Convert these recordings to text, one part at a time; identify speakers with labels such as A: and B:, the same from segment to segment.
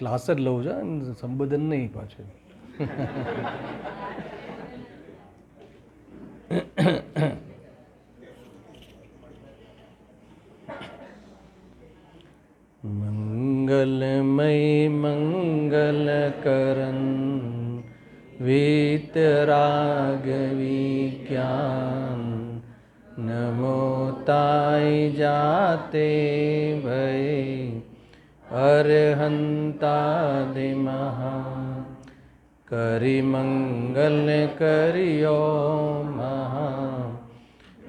A: Class જ લઉં છું, સંબોધન નહીં પાછું. મંગલમય મંગલકરન વીતરાગ વિજ્ઞાન નમો તાય જાતે ભય અરહંતાદિ મહા કરી મંગલ કર્યો મહા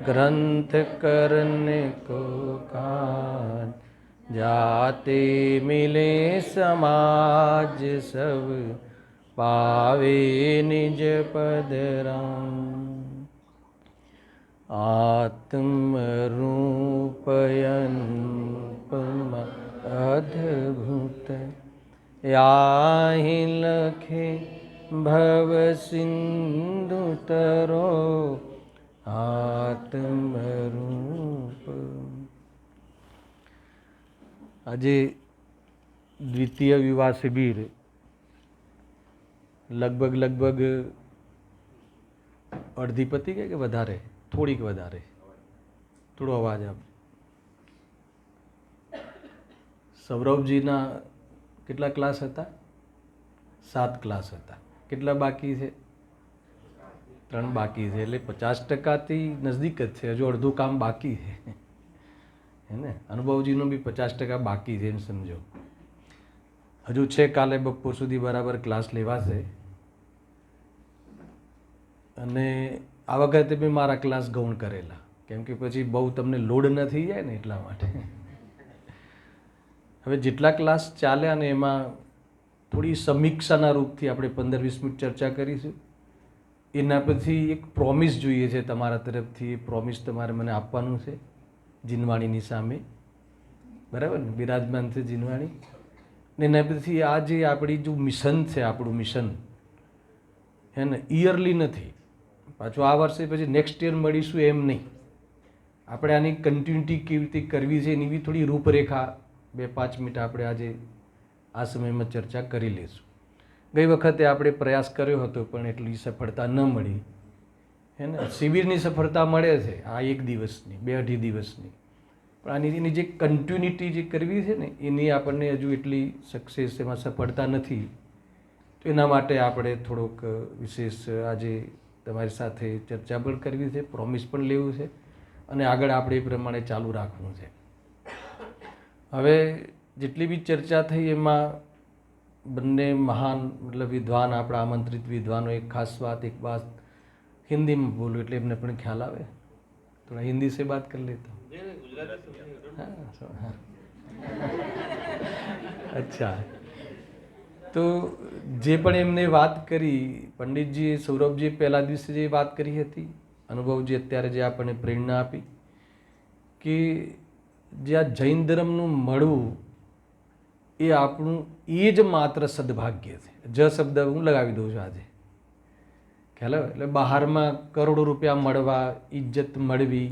A: ગ્રંથ કરને કો કાજ જાતે મિલે સમાજ સબ પાવે નિજ પદ રામ આત્મરૂપયનુપમ અદ્ભુત યાહી લખે ભવ સિંધુ તરો આત્મરૂપ. આજે દ્વિતીય વિવાહ શિબિર લગભગ અડધી પતી ગઈ કે વધારે? થોડીક વધારે. થોડો અવાજ આપ. સૌરભજીના કેટલા ક્લાસ હતા? 7 ક્લાસ હતા. કેટલા બાકી છે? 3 બાકી છે. એટલે 50%થી નજદીક જ છે. હજુ અડધું કામ બાકી છે, હે ને? અનુભવજીનું બી 50% બાકી છે એમ સમજો. હજુ છે, કાલે બપોર સુધી બરાબર ક્લાસ લેવાશે. અને આ વખતે બી મારા ક્લાસ ગૌણ કરેલા, કેમ કે પછી બહુ તમને લોડ ન થઈ જાય ને એટલા માટે. હવે જેટલા ક્લાસ ચાલ્યા ને એમાં થોડી સમીક્ષાના રૂપથી આપણે 15-20 મિનિટ ચર્ચા કરીશું. એના પછી એક પ્રોમિસ જોઈએ છે તમારા તરફથી. એ પ્રોમિસ તમારે મને આપવાનું છે જીનવાણીની સામે, બરાબર ને? બિરાજમાન છે જીનવાણી. ને એના પછી આ જે આપણી જો મિશન છે, આપણું મિશન, હે ને, યરલી નથી. પાછું આ વર્ષે પછી નેક્સ્ટ યર મળીશું એમ નહીં. આપણે આની કન્ટિન્યુટી કેવી રીતે કરવી છે એની બી થોડી રૂપરેખા 2-5 મિનિટ આપણે આજે આ સમયમાં ચર્ચા કરી લઈશું. ગઈ વખતે આપણે પ્રયાસ કર્યો હતો પણ એટલી સફળતા ન મળી, હે ને? શિબિરની સફળતા મળે છે, આ 1 દિવસની, 2-2.5 દિવસની. પણ આની એની જે કન્ટિન્યુટી જે કરવી છે ને એની આપણને હજુ એટલી સક્સેસ, એમાં સફળતા નથી. તો એના માટે આપણે થોડોક વિશેષ આજે તમારી સાથે ચર્ચા પણ કરવી છે, પ્રોમિસ પણ લેવું છે, અને આગળ આપણે એ પ્રમાણે ચાલુ રાખવું છે. હવે જેટલી બી ચર્ચા થઈ એમાં બંને મહાન મતલબ વિદ્વાન, આપણા આમંત્રિત વિદ્વાનો, એક ખાસ વાત હિન્દીમાં બોલું એટલે એમને પણ ખ્યાલ આવે. થોડા હિન્દી સે બાત કર લેતા. हाँ अच्छा, તો જે પણ એમને વાત કરી, પંડિતજીએ, સૌરભજીએ પહેલા દિવસે જે વાત કરી હતી, અનુભવજી અત્યારે જે આપણને પ્રેરણા આપી, કે જે આ જૈન ધર્મનું મળવું એ આપણું એ જ માત્ર સદભાગ્ય છે. જ શબ્દ હું લગાવી દઉં છું આજે, ખ્યાલ આવે? એટલે બહારમાં કરોડો રૂપિયા મળવા, ઇજ્જત મળવી,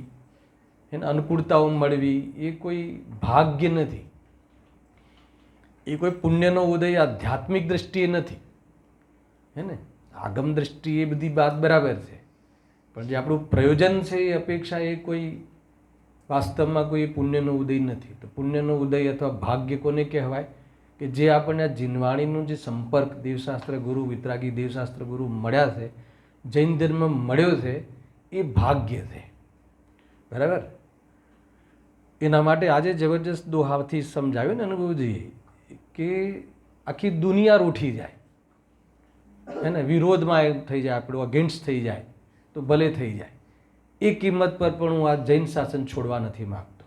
A: એને અનુકૂળતાઓ મળવી એ કોઈ ભાગ્ય નથી. એ કોઈ પુણ્યનો ઉદય આધ્યાત્મિક દ્રષ્ટિએ નથી, હે ને? આગમ દ્રષ્ટિએ બધી વાત બરાબર છે, પણ જે આપણું પ્રયોજન છે એ અપેક્ષા એ કોઈ વાસ્તવમાં કોઈ પુણ્યનો ઉદય નથી. તો પુણ્યનો ઉદય અથવા ભાગ્ય કોને કહેવાય? કે જે આપણને આ જીનવાણીનો જે સંપર્ક દેવશાસ્ત્ર ગુરુ, વિતરાગી દેવશાસ્ત્ર ગુરુ મળ્યા છે, જૈન ધર્મ મળ્યો છે, એ ભાગ્ય છે, બરાબર? એના માટે આજે જબરજસ્ત દોહાથી સમજાવ્યું ને અનુભવજીએ કે આખી દુનિયા રૂઠી જાય, હે ને, વિરોધમાં એ થઈ જાય, આપણું અગેન્સ્ટ થઈ જાય તો ભલે થઈ જાય. એ કિંમત પર પણ હું આ જૈન શાસન છોડવા નથી માગતો.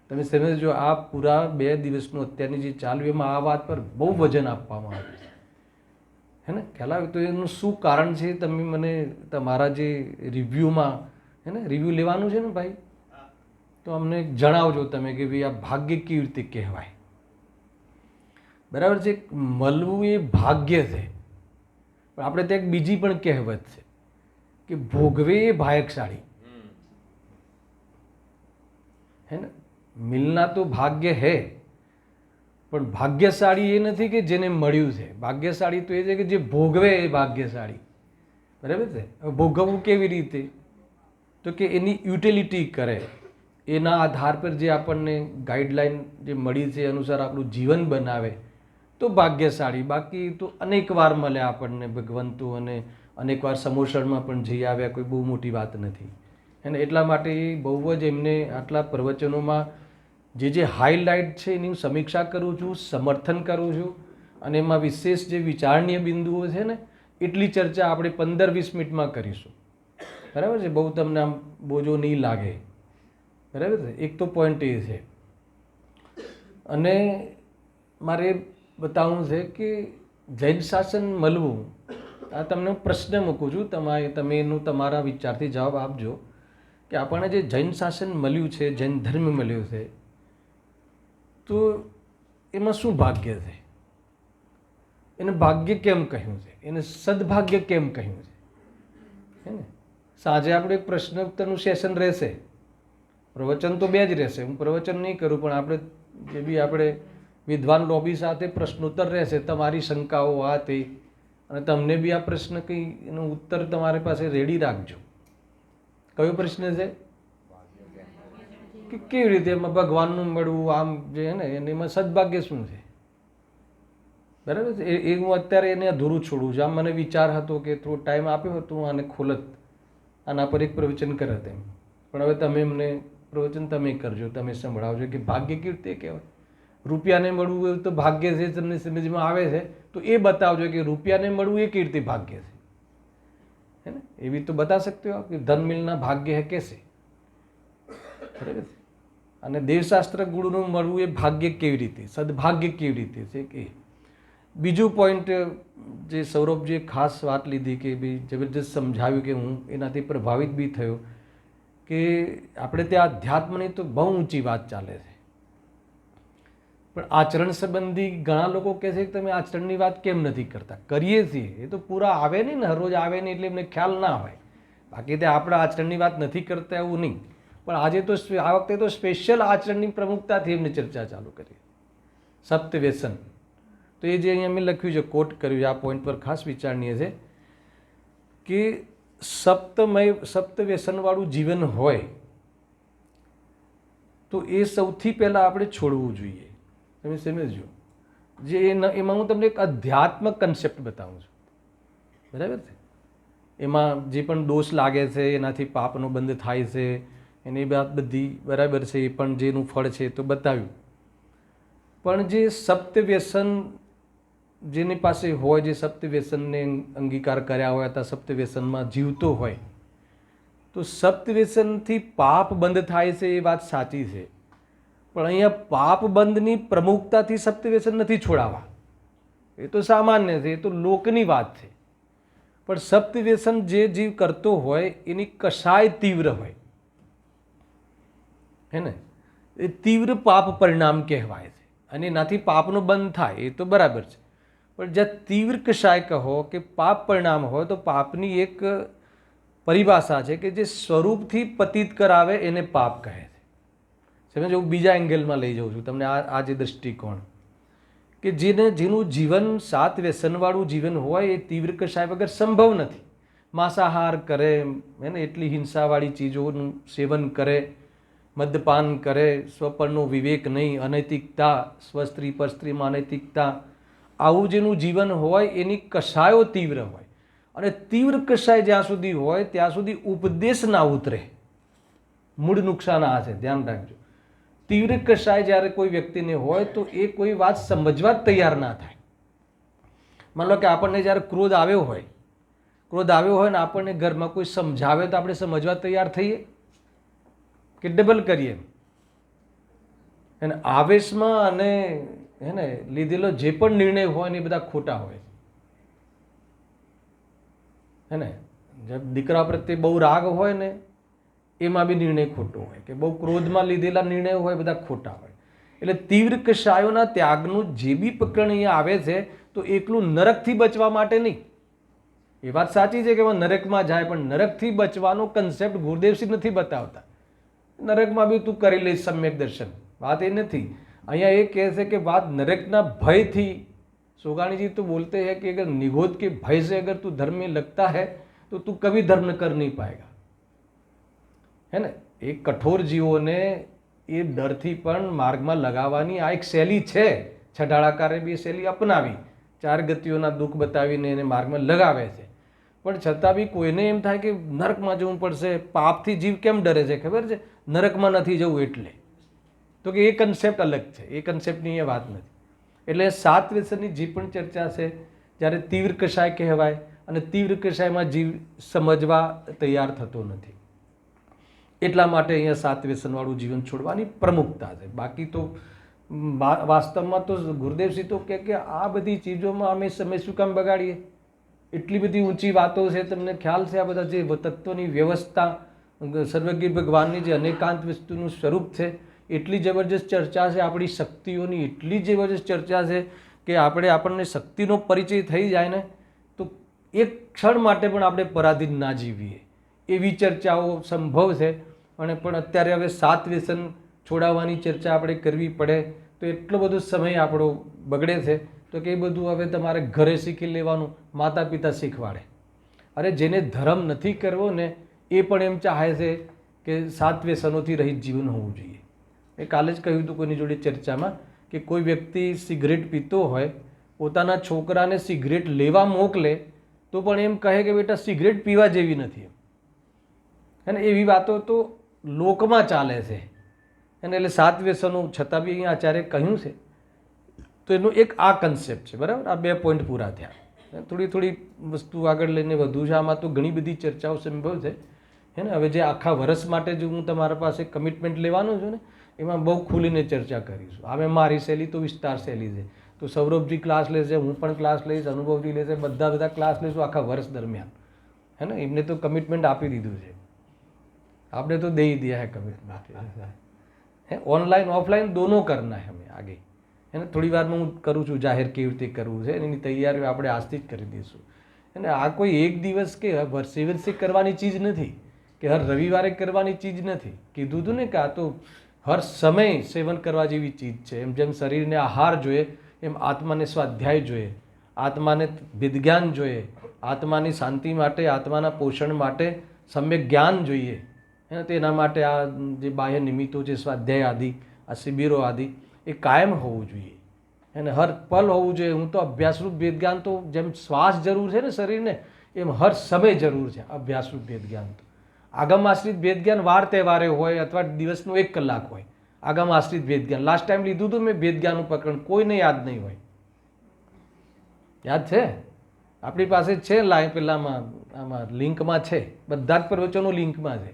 A: તમે સમજો, આ પૂરા 2 દિવસનું અત્યારની જે ચાલ્યું એમાં આ વાત પર બહુ વજન આપવામાં આવ્યું છે, હે ને? ખ્યાલ આવે? તો એનું શું કારણ છે તમે મને તમારા જે રિવ્યૂમાં, હે ને, રિવ્યૂ લેવાનું છે ને ભાઈ, તો અમને જણાવજો તમે કે ભાઈ આ ભાગ્ય કેવી રીતે કહેવાય, બરાબર છે? મળવું એ ભાગ્ય છે, પણ આપણે ત્યાં એક બીજી પણ કહેવત છે કે ભોગવે એ ભાયકશાળી, है ना? मिलना तो भाग्य है, પણ ભાગ્યશાળી એ નથી કે જેને મળ્યું છે, ભાગ્યશાળી તો એ છે કે જે ભોગવે એ ભાગ્યશાળી. બરાબર છે. ભોગવવું કેવી રીતે? તો કે એની યુટિલિટી કરે, એના આધાર પર જે આપણને ગાઈડલાઈન જે મળી છે એ અનુસાર આપણું જીવન બનાવે તો ભાગ્યશાળી. બાકી તો અનેક વાર મળે આપણને ભગવંતુ અને અનેક વાર સમોસણમાં પણ જઈ આવ્યા, કોઈ બહુ મોટી વાત નથી. અને એટલા માટે બહુ જ એમને આટલા પ્રવચનોમાં જે હાઈલાઇટ છે એની હું સમીક્ષા કરું છું, સમર્થન કરું છું, અને એમાં વિશેષ જે વિચારણીય બિંદુઓ છે ને એટલી ચર્ચા આપણે 15-20 મિનિટમાં કરીશું. બરાબર છે. બહુ તમને આમ બોજો નહીં લાગે. બરાબર છે. એક તો પોઈન્ટ એ છે. અને મારે બતાવવું છે કે જૈન શાસન મળવું, આ તમને હું પ્રશ્ન મૂકું છું, તમે એનું તમારા વિચારથી જવાબ આપજો કે આપણને જે જૈન શાસન મળ્યું છે, જૈન ધર્મ મળ્યો છે, તો એમાં શું ભાગ્ય છે? એને ભાગ્ય કેમ કહ્યું છે? એને સદભાગ્ય કેમ કહ્યું છે? હે ને? સાંજે આપણે એક પ્રશ્ન ઉત્તરનું સેશન રહેશે. પ્રવચન તો 2 જ રહેશે, હું પ્રવચન નહીં કરું, પણ આપણે જે બી આપણે વિદ્વાન લોબી સાથે પ્રશ્નોત્તર રહેશે. તમારી શંકાઓ આ તે, અને તમને બી આ પ્રશ્ન કંઈ એનો ઉત્તર તમારી પાસે રેડી રાખજો. કયો પ્રશ્ન છે? કે કેવી રીતે એમાં ભગવાનનું મળવું, આમ જે ને એમાં સદભાગ્ય શું છે? બરાબર છે. એ હું અત્યારે એને અધૂરું છોડું છું. આમ મને વિચાર હતો કે થોડો ટાઈમ આપ્યો હતો હું આને ખોલત, આના પર એક પ્રવચન કરત એમ. પણ હવે તમે એમને પ્રવચન તમે કરજો, તમે સંભળાવજો કે ભાગ્ય કેવી રીતે કહેવાય. રૂપિયાને મળવું હોય તો ભાગ્ય છે, તમને સમજમાં આવે છે તો એ બતાવજો કે રૂપિયાને મળવું એ કેવી રીતે ભાગ્ય છે. है ना? ये भी तो बता सकते हो आप कि धन मिलना भाग्य है कैसे. બરાબર છે. અને દેવશાસ્ત્ર ગુરુનું મળવું એ ભાગ્ય કેવી રીતે, સદભાગ્ય કેવી રીતે છે કે. બીજું પોઈન્ટ જે સૌરભજીએ ખાસ વાત લીધી કે ભાઈ જબરજસ્ત સમજાવ્યું કે હું એનાથી પ્રભાવિત બી થયો કે આપણે ત્યાં અધ્યાત્મની તો બહુ ઊંચી વાત ચાલે છે, પણ આચરણ સંબંધી ઘણા લોકો કહે છે કે તમે આચરણની વાત કેમ નથી કરતા. કરીએ છીએ, એ તો પૂરા આવે નહીં ને, હરરોજ આવે નહીં એટલે એમને ખ્યાલ ના હોય. બાકી તે આપણે આચરણની વાત નથી કરતા એવું નહીં, પણ આજે તો આ વખતે તો સ્પેશિયલ આચરણની પ્રમુખતાથી એમને ચર્ચા ચાલુ કરી. સપ્તવ્યસન તો એ જે અહીંયા મેં લખ્યું છે, કોટ કર્યું છે, આ પોઈન્ટ પર ખાસ વિચારણીય છે કે સપ્તવ્યસનવાળું જીવન હોય તો એ સૌથી પહેલાં આપણે છોડવું જોઈએ. તમે સમજો જે એમાં હું તમને એક અધ્યાત્મ કન્સેપ્ટ બતાવું છું. બરાબર છે. એમાં જે પણ દોષ લાગે છે એનાથી પાપનો બંધ થાય છે, એની વાત બધી બરાબર છે, એ પણ જેનું ફળ છે તો બતાવ્યું. પણ જે સપ્તવ્યસન જેની પાસે હોય, જે સપ્તવ્યસનને અંગીકાર કર્યા હોય અથવા સપ્તવ્યસનમાં જીવતો હોય, તો સપ્તવ્યસનથી પાપ બંધ થાય છે એ વાત સાચી છે. પણ અહીંયા પાપ બંધની પ્રમુખતાથી સપ્તવ્યસન નથી છોડાવવા, એ તો સામાન્ય છે, એ તો લોકની વાત છે. પણ સપ્તવ્યસન જે જીવ કરતો હોય એની કશાય તીવ્ર હોય, હે ને, એ તીવ્ર પાપ પરિણામ કહેવાય છે, અને એનાથી પાપનો બંધ થાય એ તો બરાબર છે. પણ જ્યાં તીવ્ર કશાય કહો કે પાપ પરિણામ હોય તો પાપની એક પરિભાષા છે કે જે સ્વરૂપથી પતિત કરાવે એને પાપ કહે છે. સમજો, હું બીજા એંગલમાં લઈ જાઉં છું તમને આ જે દૃષ્ટિકોણ કે જેનું જીવન સાત વ્યસનવાળું જીવન હોય એ તીવ્ર કશાય વગર સંભવ નથી. માંસાહાર કરે, એને એટલી હિંસાવાળી ચીજોનું સેવન કરે, મદ્યપાન કરે, સ્વપરનો વિવેક નહીં, અનૈતિકતા, સ્વસ્ત્રી પર સ્ત્રીમાં અનૈતિકતા, આવું જેનું જીવન હોય એની કશાયો તીવ્ર હોય. અને તીવ્ર કશાય જ્યાં સુધી હોય ત્યાં સુધી ઉપદેશ ના ઉતરે. મૂળ નુકસાન આ છે, ધ્યાન રાખજો. તીવ્ર કશાય જ્યારે કોઈ વ્યક્તિને હોય તો એ કોઈ વાત સમજવા જ તૈયાર ના થાય. માન લો કે આપણને જ્યારે ક્રોધ આવ્યો હોય ને આપણને ઘરમાં કોઈ સમજાવે તો આપણે સમજવા તૈયાર થઈએ કે ડબલ કરીએ. અને આવેશમાં અને એને લીધેલો જે પણ નિર્ણય હોય ને એ બધા ખોટા હોય, હે ને. દીકરા પ્રત્યે બહુ રાગ હોય ને એમાં બી નિર્ણય ખોટો હોય, કે બહુ ક્રોધમાં લીધેલા નિર્ણયો હોય બધા ખોટા હોય. એટલે તીવ્ર કશાયોના ત્યાગનું જે બી પ્રકરણ અહીંયા આવે છે તો એકલું નરકથી બચવા માટે નહીં. એ વાત સાચી છે કે નરકમાં જાય, પણ નરકથી બચવાનો કન્સેપ્ટ ગુરુદેવસિંહ નથી બતાવતા. નરકમાં બી તું કરી લઈશ સમ્યક દર્શન, વાત એ નથી. અહીંયા એ કહે છે કે વાત नरकना भय थी। सोगाणी जी तो बोलते हैं कि अगर निगोद के भय से अगर तू धर्म में लगता है तो तू कभी धर्म कर नहीं पाएगा, है ને। એ કઠોર જીવોને એ ડરથી પણ માર્ગમાં લગાવવાની આ એક શૈલી છે। છઠાળાકારે બી શૈલી અપનાવી, 4 ગતિઓના દુઃખ બતાવીને એને માર્ગમાં લગાવે છે। પણ છતાં બી કોઈને એમ થાય કે નરકમાં જવું પડશે, પાપથી જીવ કેમ ડરે છે ખબર છે? નરકમાં નથી જવું એટલે। તો કે એ કન્સેપ્ટ અલગ છે, એ કન્સેપ્ટની એ વાત નથી। એટલે 7 વ્યસનની જે પણ ચર્ચા છે, જ્યારે તીવ્ર કષાય કહેવાય અને તીવ્ર કષાયમાં જીવ સમજવા તૈયાર થતો નથી, એટલા માટે અહીંયા 7 વ્યસનવાળું જીવન છોડવાની પ્રમુખતા છે। બાકી તો વાસ્તવમાં તો ગુરુદેવસિંહ તો કે આ બધી ચીજોમાં અમે સમય શું કામ બગાડીએ? એટલી બધી ઊંચી વાતો છે, તમને ખ્યાલ છે? આ બધા જે તત્વની વ્યવસ્થા, સર્વજ્ઞ ભગવાનની જે અનેકાંત વસ્તુનું સ્વરૂપ છે, એટલી જબરજસ્ત ચર્ચા છે। આપણી શક્તિઓની એટલી જબરજસ્ત ચર્ચા છે કે આપણને શક્તિનો પરિચય થઈ જાય ને તો એક ક્ષણ માટે પણ આપણે પરાધીન ના જીવીએ, એવી ચર્ચાઓ સંભવ છે। અને પણ અત્યારે હવે 7 વ્યસન છોડાવવાની ચર્ચા આપણે કરવી પડે તો એટલો બધો સમય આપણો બગડે છે। તો કે એ બધું હવે તમારે ઘરે શીખી લેવાનું, માતા પિતા શીખવાડે। અરે જેને ધર્મ નથી કરવો ને એ પણ એમ ચાહે છે કે 7 વ્યસનોથી રહિત જીવન હોવું જોઈએ। મેં કાલે જ કહ્યું હતું કોઈની જોડે ચર્ચામાં કે કોઈ વ્યક્તિ સિગરેટ પીતો હોય, પોતાના છોકરાને સિગરેટ લેવા મોકલે તો પણ એમ કહે કે બેટા સિગરેટ પીવા જેવી નથી, અને એવી વાતો તો લોકમાં ચાલે છે। અને એટલે 7 વ્યસનો છતાં બી અહીંયા આચાર્ય કહ્યું છે, તો એનો એક આ કન્સેપ્ટ છે, બરાબર। આ 2 પોઈન્ટ પૂરા થયા। થોડી વસ્તુ આગળ લઈને વધુ છે, આમાં તો ઘણી બધી ચર્ચાઓ સંભવ છે, હે ને। હવે જે આખા વર્ષ માટે જો હું તમારા પાસે કમિટમેન્ટ લેવાનો છું ને, એમાં બહુ ખુલીને ચર્ચા કરીશું। હવે મારી શૈલી તો વિસ્તાર શૈલી છે, તો સૌરભજી ક્લાસ લેશે, હું પણ ક્લાસ લઈશ, અનુભવજી લેશે, બધા ક્લાસ લઈશું આખા વર્ષ દરમિયાન, है ना। એમને તો કમિટમેન્ટ આપી દીધું છે, आपने तो दे ही दिया है कमिटमेंट, है ऑनलाइन ऑफलाइन दोनों करना है हमें आगे, है ना। थोड़ी વાર હું કરું છું જાહેર કેવી રીતે કરવું છે, એની તૈયારીઓ આપણે આજથી જ કરી દઈશું, અને આ કોઈ એક દિવસ કે વર્ષે વર્ષે કરવાની ચીજ નથી, કે હર રવિવારે કરવાની ચીજ નથી। કીધું હતું ને કે આ તો હર સમય સેવન કરવા જેવી ચીજ છે। એમ જેમ શરીરને આહાર જોઈએ એમ આત્માને સ્વાધ્યાય જોઈએ, આત્માને વિદ્ઞાન જોઈએ, આત્માની શાંતિ માટે, આત્માના પોષણ માટે સમ્યક જ્ઞાન જોઈએ, है ना। તેના માટે આ જે બાહ્ય નિમિત્તો છે, સ્વાધ્યાય આદિ, આ શિબિરો આદિ, એ કાયમ હોવું જોઈએ, અને હર પલ હોવું જોઈએ। હું તો અભ્યાસરૂપ વેદજ્ઞાન તો જેમ શ્વાસ જરૂર છે ને શરીરને, એમ હર સમય જરૂર છે અભ્યાસરૂપ વેદજ્ઞાન। તો આગમ આશ્રિત વેદજ્ઞાન વાર તહેવારે હોય અથવા દિવસનું 1 કલાક હોય, આગમ આશ્રિત વેદજ્ઞાન। લાસ્ટ ટાઈમ લીધું હતું મેં વેદજ્ઞાનનું પ્રકરણ, કોઈને યાદ નહીં હોય, યાદ છે? આપણી પાસે છે લાઈન પેલામાં આમાં લિંકમાં છે, બધા જ પ્રવચનો લિંકમાં છે।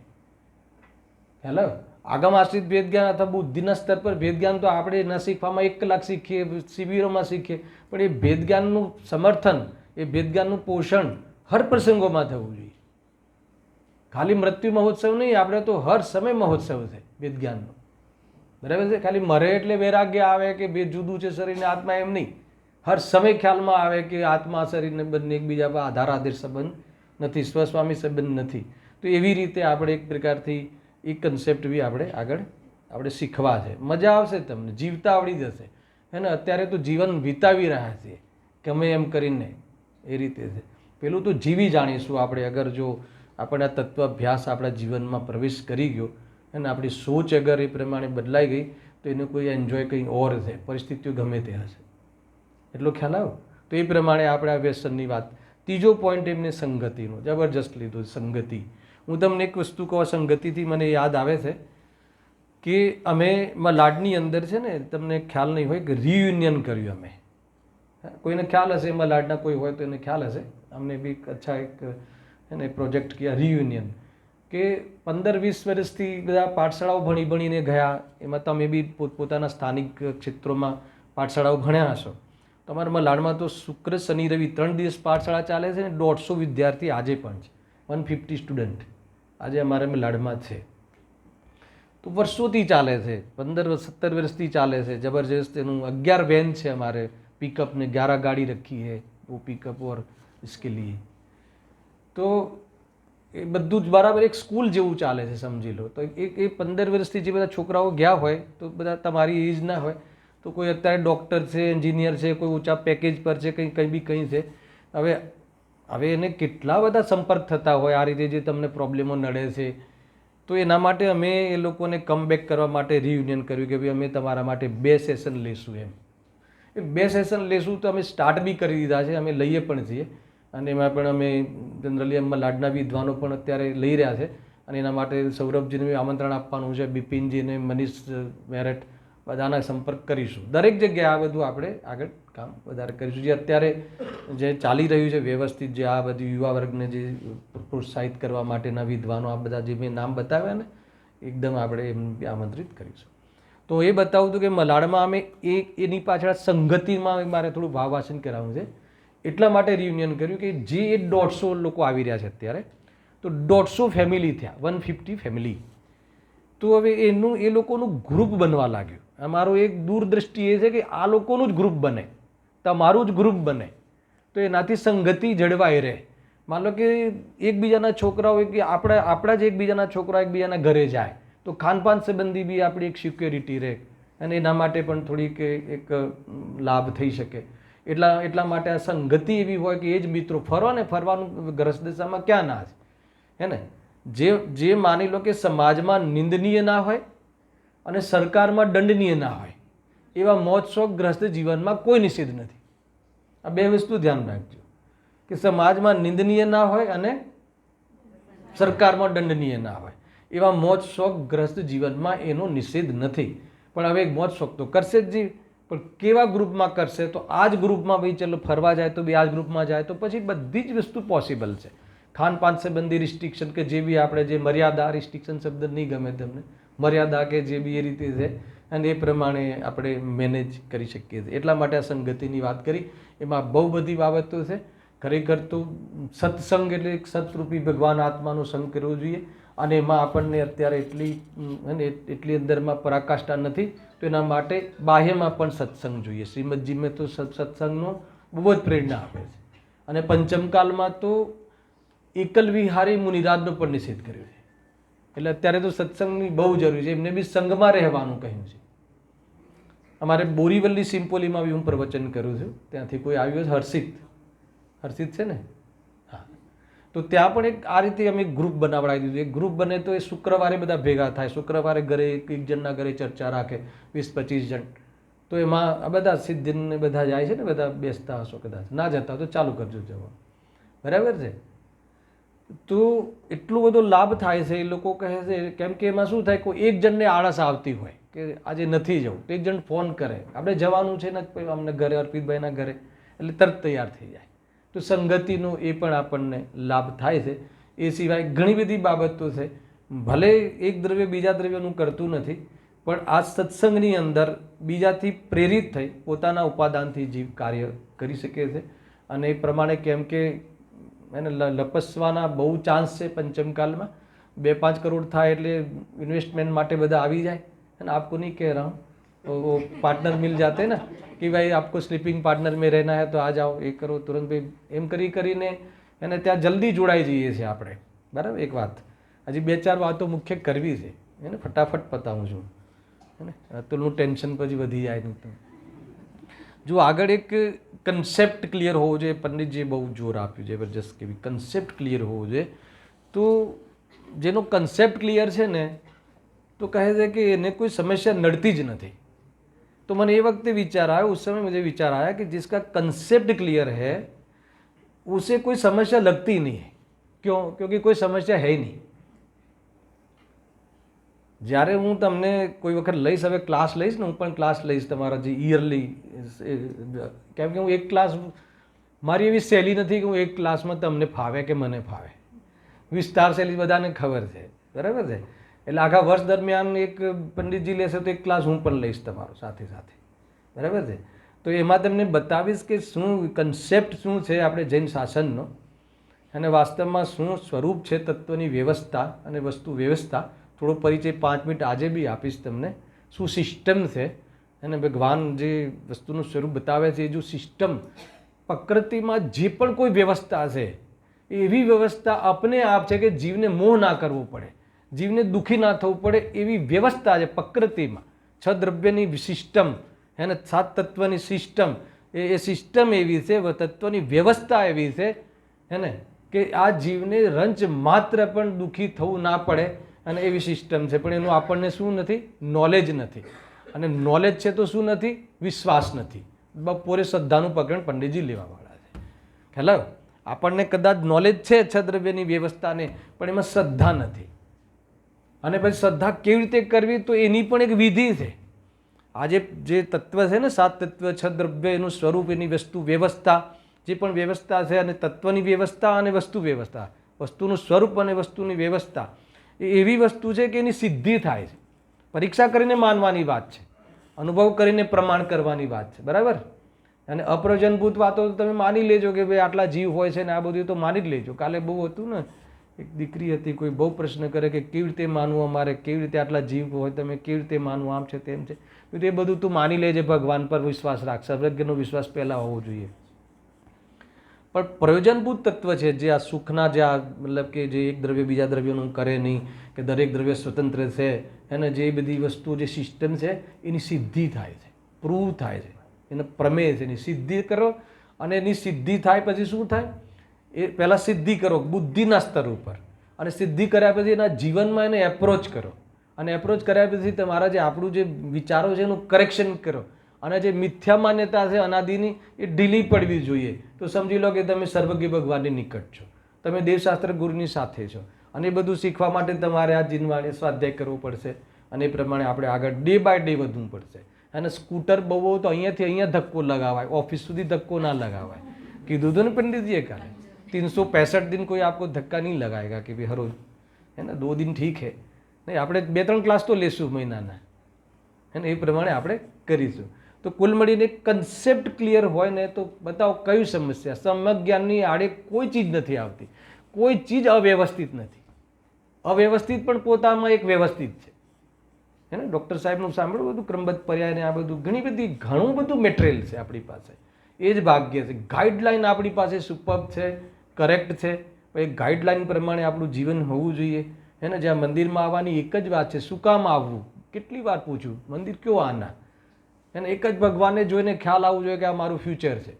A: હેલો, આગમ આશ્રિત વેદજ્ઞાન અથવા બુદ્ધિના સ્તર પર વેદજ્ઞાન તો આપણે ન શીખવામાં 1 કલાક શીખીએ, શિબિરોમાં શીખીએ, પણ એ વેદજ્ઞાનનું સમર્થન, એ વેદજ્ઞાનનું પોષણ હર પ્રસંગોમાં થવું જોઈએ। ખાલી મૃત્યુ મહોત્સવ નહીં, આપણે તો હર સમય મહોત્સવ છે વેદજ્ઞાનનો, બરાબર છે। ખાલી મરે એટલે વૈરાગ્ય આવે કે બે જુદું છે શરીર ને આત્મા, એમ નહીં। હર સમય ખ્યાલમાં આવે કે આત્મા શરીરને બંને એકબીજા પર આધાર આધીર સંબંધ નથી, સ્વસ્વામી સંબંધ નથી। તો એવી રીતે આપણે એક પ્રકારથી એ કન્સેપ્ટ બી આપણે શીખવા છે। મજા આવશે, તમને જીવતા આવડી જશે, હે ને। અત્યારે તો જીવન વિતાવી રહ્યા છીએ ગમે એમ કરીને, એ રીતે છે। પેલું તો જીવી જાણીશું આપણે, અગર જો આપણે આ તત્વ અભ્યાસ આપણા જીવનમાં પ્રવેશ કરી ગયો અને આપણી સોચ અગર એ પ્રમાણે બદલાઈ ગઈ તો એનું કોઈ એન્જોય કંઈ ઓર છે, પરિસ્થિતિઓ ગમે તે હશે, એટલો ખ્યાલ આવ્યો? તો એ પ્રમાણે આપણે આ વ્યસનની વાત। ત્રીજો પોઈન્ટ એમને સંગતિનો જબરજસ્ત લીધો, સંગતિ। હું તમને એક વસ્તુ કહું, સંગતિથી મને યાદ આવે છે કે અમે મલાડની અંદર છે ને, તમને ખ્યાલ નહીં હોય કે રિયુનિયન કર્યું અમે, કોઈને ખ્યાલ હશે, મલાડના કોઈ હોય તો એને ખ્યાલ હશે। અમને બી અચ્છા એક એને પ્રોજેક્ટ કિયા રિયુનિયન, કે 15-20 વર્ષથી બધા પાઠશાળાઓ ભણીને ગયા, એમાં તમે બી પોતપોતાના સ્થાનિક ક્ષેત્રોમાં પાઠશાળાઓ ભણ્યા હશો। તમારા મલાડમાં તો શુક્ર શનિ રવિ 3 દિવસ પાઠશાળા ચાલે છે ને 150 વિદ્યાર્થી આજે પણ છે, 150 સ્ટુડન્ટ આજે અમારે મલાડમાં છે। તો વર્ષોથી ચાલે છે, 15-17 વર્ષથી ચાલે છે, જબરજસ્ત। એનું 11 વેન છે અમારે, पिकअप ने 11 गाड़ी रखी है, वो पिकअप और इसके लिए। તો એ બધું જ બરાબર એક સ્કૂલ જેવું ચાલે છે, સમજી લો। તો એ 15 વર્ષથી જે બધા છોકરાઓ ગયા હોય તો બધા તમારી એજ ના હોય, તો કોઈ અત્યારે ડૉક્ટર છે, એન્જિનિયર છે, કોઈ ઊંચા પેકેજ પર છે, કંઈ બી કંઈ છે. હવે એને કેટલા બધા સંપર્ક થતા હોય આ રીતે જે તમને પ્રોબ્લેમો નડે છે. તો એના માટે અમે એ લોકોને કમબેક કરવા માટે રિયુનિયન કર્યું કે ભાઈ અમે તમારા માટે 2 સેશન લેશું એમ. એ 2 સેશન લેશું તો અમે સ્ટાર્ટ બી કરી દીધા છે, અમે લઈએ પણ છીએ. અને એમાં પણ અમે જનરલી એમાં લાડના વિદ્વાનો પણ અત્યારે લઈ રહ્યા છે. અને એના માટે સૌરભજીને આમંત્રણ આપવાનું છે, બિપિનજીને, મનીષ મેરટ બધાના સંપર્ક કરીશું. દરેક જગ્યાએ આ બધું આપણે આગળ કામ વધારે કરીશું. જે અત્યારે જે ચાલી રહ્યું છે વ્યવસ્થિત, જે આ બધી યુવા વર્ગને જે પ્રોત્સાહિત કરવા માટેના વિદ્વાનો આ બધા જે મેં નામ બતાવ્યા ને, એકદમ આપણે એમને આમંત્રિત કરીશું. તો એ બતાવું હતું કે મલાડમાં અમે એની પાછળ સંગતિમાં મારે થોડું ભાવવાચન કરાવવું છે. એટલા માટે રિયુનિયન કર્યું કે જે 150 લોકો આવી રહ્યા છે અત્યારે, તો 150 ફેમિલી થયા, 150 ફેમિલી. તો હવે એ લોકોનું ગ્રુપ બનવા લાગ્યું. અમારો એક દૂરદ્રષ્ટિ એ છે કે આ લોકોનું જ ગ્રુપ બને, તમારું જ ગ્રુપ બને, તો એનાથી સંગતિ જળવાઈ રહે. માન લો કે એકબીજાના છોકરાઓ કે આપણા જ એકબીજાના છોકરા એકબીજાના ઘરે જાય તો ખાનપાન સંબંધી બી આપણી એક સિક્યોરિટી રહે અને એના માટે પણ થોડીક એક લાભ થઈ શકે. એટલા માટે આ સંગતિ એવી હોય કે એ જ મિત્રો ફરો ને, ફરવાનું ગ્રસ્ત દશામાં ક્યાં ના છે, હે ને. જે માની લો કે સમાજમાં નિંદનીય ના હોય અને સરકારમાં દંડનીય ના હોય એવા મોજ શોખ ગ્રસ્ત જીવનમાં કોઈ નિષેધ નથી. આ 2 વસ્તુ ધ્યાન રાખજો કે સમાજમાં નિંદનીય ના હોય અને સરકારમાં દંડનીય ના હોય એવા મોજ શોખ ગ્રસ્ત જીવનમાં એનો નિષેધ નથી. પણ હવે મોજ શોખ તો કરશે જ જી, પણ કેવા ગ્રુપમાં કરશે? તો આ જ ગ્રુપમાં ભાઈ ચલો ફરવા જાય તો બી આ જ ગ્રુપમાં જાય તો પછી બધી જ વસ્તુ પોસિબલ છે. ખાનપાન સંબંધી રિસ્ટ્રિક્શન કે જે બી આપણે જે મર્યાદા, રિસ્ટ્રિક્શન શબ્દ નહીં ગમે તમને, મર્યાદા કે જે બી એ રીતે છે અને એ પ્રમાણે આપણે મેનેજ કરી શકીએ છીએ. એટલા માટે આ સંગતિની વાત કરી. એમાં બહુ બધી બાબતો છે. ખરેખર તો સત્સંગ એટલે એક સતરૂપી ભગવાન આત્માનો સંગ કરવો જોઈએ. અને એમાં આપણને અત્યારે એટલી અંદરમાં પરાકાષ્ઠા નથી, તો એના માટે બાહ્યમાં પણ સત્સંગ જોઈએ. શ્રીમદજી મેં તો સત્સંગનો બહુ જ પ્રેરણા આપે છે. અને પંચમકાલમાં તો એકલ વિહારી મુનિરાજનો પણ નિષેધ કર્યો છે. એટલે અત્યારે તો સત્સંગની બહુ જરૂરી છે. એમને બી સંઘમાં રહેવાનું કહ્યું છે. અમારે બોરીવલ્લી સિમ્પોલીમાં બી હું પ્રવચન કરું છું. ત્યાંથી કોઈ આવ્યું છે, હર્ષિત છે ને, હા. તો ત્યાં પણ એક આ રીતે અમે ગ્રુપ બનાવડાવી દીધું. એક ગ્રુપ બને તો એ શુક્રવારે બધા ભેગા થાય. શુક્રવારે ઘરે એક જણના ઘરે ચર્ચા રાખે, 20-25 જણ. તો એમાં આ બધા સિદ્ધિને બધા જાય છે ને, બધા બેસતા હશો કદાચ, ના જતા તો ચાલુ કરજો જવા, બરાબર છે. તો એટલો બધો લાભ થાય છે. એ લોકો કહે છે કેમ કે એમાં શું થાય, કોઈ એક જણને આળસ આવતી હોય કે આજે નથી જવું, તો એક જણ ફોન કરે આપણે જવાનું છે ને અમને ઘરે, અર્પિતભાઈના ઘરે, એટલે તરત તૈયાર થઈ જાય. તો સંગતિનો એ પણ આપણને લાભ થાય છે. એ સિવાય ઘણી બધી બાબતો છે. ભલે એક દ્રવ્ય બીજા દ્રવ્યનું કરતું નથી, પણ આ સત્સંગની અંદર બીજાથી પ્રેરિત થઈ પોતાના ઉપાદાનથી જીવ કાર્ય કરી શકે છે. અને એ પ્રમાણે કેમ કે એને લપસવાના બહુ ચાન્સ છે પંચમકાલમાં. 2-5 કરોડ થાય એટલે ઇન્વેસ્ટમેન્ટ માટે બધા આવી જાય. અને આપકો નહીં કह रहा हूँ, वो पार्टनर मिल जाते ना कि भाई आपको स्लीपिंग पार्टनर में रहना है तो आ जाओ, એ કરો તુરંત ભાઈ, એમ કરીને એને ત્યાં જલ્દી જોડાઈ જઈએ છીએ આપણે, બરાબર. એક વાત હજી 2-4 વાતો મુખ્ય કરવી છે, એને ફટાફટ પતાવું છું, હે ને, તોનું ટેન્શન પછી વધી જાય નહીં. તો જો આગળ એક કન્સેપ્ટ ક્લિયર હોવો જોઈએ. પંડિતજીએ બહુ જોર આપ્યું છે, જબરજસ્ત કે કન્સેપ્ટ ક્લિયર હોવો જોઈએ. તો જેનો કન્સેપ્ટ ક્લિયર છે ને, तो કહે છે કે એને કોઈ समस्या नड़ती જ નથી. तो મને એ वक्त विचार आया, उस समय मुझे विचार आया कि जिसका कंसेप्ट क्लियर है उसे कोई समस्या लगती नहीं है. क्यों? क्योंकि कोई समस्या है ही नहीं. જ્યારે હું તમને કોઈ વખત લઈશ, હવે ક્લાસ લઈશ ને, હું પણ ક્લાસ લઈશ તમારા જે યરલી, કેમ કે હું એક ક્લાસ, મારી એવી શૈલી નથી કે હું એક ક્લાસમાં તમને ફાવે કે મને ફાવે. વિસ્તાર શૈલી બધાને ખબર છે, બરાબર છે. એટલે આખા વર્ષ દરમિયાન એક પંડિતજી લેશે તો એક ક્લાસ હું પણ લઈશ તમારો સાથે સાથે, બરાબર છે. તો એમાં તમને બતાવીશ કે શું કન્સેપ્ટ શું છે આપણે જૈન શાસનનો, અને વાસ્તવમાં શું સ્વરૂપ છે તત્વની વ્યવસ્થા અને વસ્તુ વ્યવસ્થા. થોડો પરિચય 5 મિનિટ આજે બી આપીશ તમને. શું સિસ્ટમ છે અને ભગવાન જે વસ્તુનું સ્વરૂપ બતાવે છે, એ જો સિસ્ટમ પ્રકૃતિમાં જે પણ કોઈ વ્યવસ્થા છે એવી વ્યવસ્થા अपने आप છે કે જીવને મોહ ના કરવો પડે, જીવને દુઃખી ના થવું પડે એવી વ્યવસ્થા છે પ્રકૃતિમાં. 6 દ્રવ્યની સિસ્ટમ એને 7 તત્વની સિસ્ટમ, એ સિસ્ટમ એવી છે, તત્વની વ્યવસ્થા એવી છે એને કે આ જીવને રંચ માત્ર પણ દુઃખી થવું ના પડે, અને એવી સિસ્ટમ છે. પણ એનું આપણને શું નથી? નોલેજ નથી. અને નોલેજ છે તો શું નથી? વિશ્વાસ નથી. બપોરે શ્રદ્ધાનું પકડ પંડિતજી લેવાવાળા છે. હેલો, આપણને કદાચ નોલેજ છે છદ્રવ્યની વ્યવસ્થાને, પણ એમાં શ્રદ્ધા નથી. અને પછી શ્રદ્ધા કેવી રીતે કરવી, તો એની પણ એક વિધિ છે. આજે જે તત્વ છે ને 7 તત્વ, છદ્રવ્ય, એનું સ્વરૂપ, એની વસ્તુ વ્યવસ્થા, જે પણ વ્યવસ્થા છે, અને તત્વની વ્યવસ્થા અને વસ્તુ વ્યવસ્થા, વસ્તુનું સ્વરૂપ અને વસ્તુની વ્યવસ્થા, એ એવી વસ્તુ છે કે એની સિદ્ધિ થાય છે. પરીક્ષા કરીને માનવાની વાત છે, અનુભવ કરીને પ્રમાણ કરવાની વાત છે. બરાબર? અને અપ્રયોજનભૂત વાતો તમે માની લેજો કે ભાઈ આટલા જીવ હોય છે ને આ બધું તો માની જ લેજો. કાલે બહુ હતું ને, એક દીકરી હતી, કોઈ બહુ પ્રશ્ન કરે કે કેવી રીતે માનવું અમારે, કેવી રીતે આટલા જીવ હોય, તમે કેવી રીતે માનવું, આમ છે તેમ છે. તો એ બધું તું માની લેજે, ભગવાન પર વિશ્વાસ રાખ. સર્વજ્ઞનો વિશ્વાસ પહેલાં હોવો જોઈએ. પણ પ્રયોજનભૂત તત્વ છે જે આ સુખના, જે આ મતલબ કે જે એક દ્રવ્ય બીજા દ્રવ્યનું કરે નહીં, કે દરેક દ્રવ્ય સ્વતંત્ર છે, એને જે બધી વસ્તુ, જે સિસ્ટમ છે એની સિદ્ધિ થાય છે, પ્રૂવ થાય છે, એને પ્રમેય છે, એની સિદ્ધિ કરો. અને એની સિદ્ધિ થાય પછી શું થાય? એ પહેલાં સિદ્ધિ કરો બુદ્ધિના સ્તર ઉપર, અને સિદ્ધિ કર્યા પછી એના જીવનમાં એને એપ્રોચ કરો, અને એપ્રોચ કર્યા પછી તમારા જે આપણું જે વિચારો છે એનું કરેક્શન કરો, અને જે મિથ્યા માન્યતા છે અનાદિની, એ ઢીલી પડવી જોઈએ. તો સમજી લો કે તમે સર્વજ્ઞ ભગવાનની નિકટ છો, તમે દેવશાસ્ત્ર ગુરુની સાથે છો, અને એ બધું શીખવા માટે તમારે આ જીનવાણી સ્વાધ્યાય કરવો પડશે, અને એ પ્રમાણે આપણે આગળ ડે બાય ડે વધવું પડશે. અને સ્કૂટર બહુ તો અહીંયાથી અહીંયા ધક્કો લગાવાય, ઓફિસ સુધી ધક્કો ના લગાવાય. કીધું હતું ને પંડિતજીએ કાલે, 365 दिन कोई आपको धक्का नहीं लगाएगा कि भाई हर रोज, है ना, 2 दिन ठीक है નહીં, આપણે 2-3 ક્લાસ તો લેશું મહિનાના, હે ને, એ પ્રમાણે આપણે કરીશું. તો કુલ મળીને કન્સેપ્ટ ક્લિયર હોય ને તો બતાવો કઈ સમસ્યા. સમ્યક જ્ઞાનની આડે કોઈ ચીજ નથી આવતી, કોઈ ચીજ અવ્યવસ્થિત નથી. અવ્યવસ્થિત પણ પોતામાં એક વ્યવસ્થિત છે, હે ને. ડૉક્ટર સાહેબનું સાંભળ્યું બધું, ક્રમબદ્ધ પર્યાય ને આ બધું, ઘણું બધું મટીરિયલ છે આપણી પાસે. એ જ ભાગ્ય છે. ગાઈડલાઈન આપણી પાસે સુપર્બ છે, કરેક્ટ છે. એ ગાઈડલાઈન પ્રમાણે આપણું જીવન હોવું જોઈએ, હે ને. જ્યાં મંદિરમાં આવવાની એક જ વાત છે, શું કામ આવવું? કેટલી વાર પૂછ્યું, મંદિર ક્યો આના? એને એક જ ભગવાનને જોઈને ખ્યાલ આવવું જોઈએ કે આ મારું ફ્યુચર છે.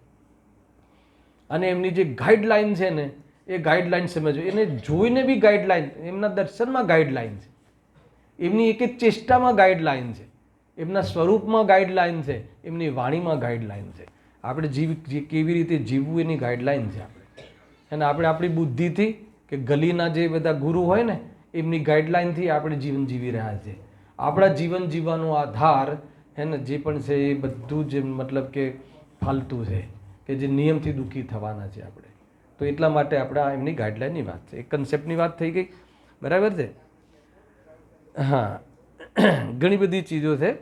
A: અને એમની જે ગાઈડલાઈન છે ને, એ ગાઈડલાઈન સમજવું. એને જોઈને બી ગાઈડલાઈન, એમના દર્શનમાં ગાઈડલાઈન છે, એમની એક એક ચેષ્ટામાં ગાઈડલાઈન છે, એમના સ્વરૂપમાં ગાઈડલાઈન છે, એમની વાણીમાં ગાઈડલાઈન છે. આપણે કેવી રીતે જીવવું એની ગાઈડલાઈન છે આપણે. અને આપણે આપણી બુદ્ધિથી કે ગલીના જે બધા ગુરુ હોય ને, એમની ગાઈડલાઈનથી આપણે જીવન જીવી રહ્યા છીએ. આપણા જીવન જીવવાનો આધાર, હે ને, જે પણ છે એ બધું જ મતલબ કે ફાલતુ છે, કે જે નિયમથી દુઃખી થવાના છે આપણે. તો એટલા માટે આપણે આ એમની ગાઈડલાઈનની વાત છે, એક કન્સેપ્ટની વાત થઈ ગઈ. બરાબર છે? હા, ઘણી બધી ચીજો છે.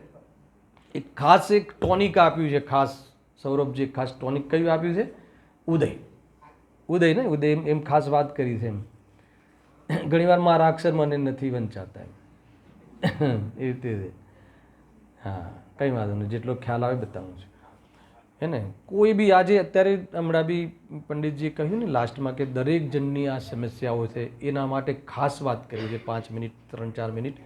A: એક ખાસ એક ટોનિક આપ્યું છે, ખાસ સૌરભજી ખાસ ટોનિક કયું આપ્યું છે? ઉદય. ઉદય ને, ઉદય એમ ખાસ વાત કરી છે. એમ ઘણીવાર મારા અક્ષર મને નથી વંચાતા, એમ એ રીતે છે. હા, કંઈ વાંધો નહીં, જેટલો ખ્યાલ આવે બતાવું છું, હે ને. કોઈ બી આજે અત્યારે હમણાં બી પંડિતજીએ કહ્યું ને લાસ્ટમાં કે દરેક જણની આ સમસ્યાઓ છે, એના માટે ખાસ વાત કરી છે, 5 મિનિટ 3-4 મિનિટ,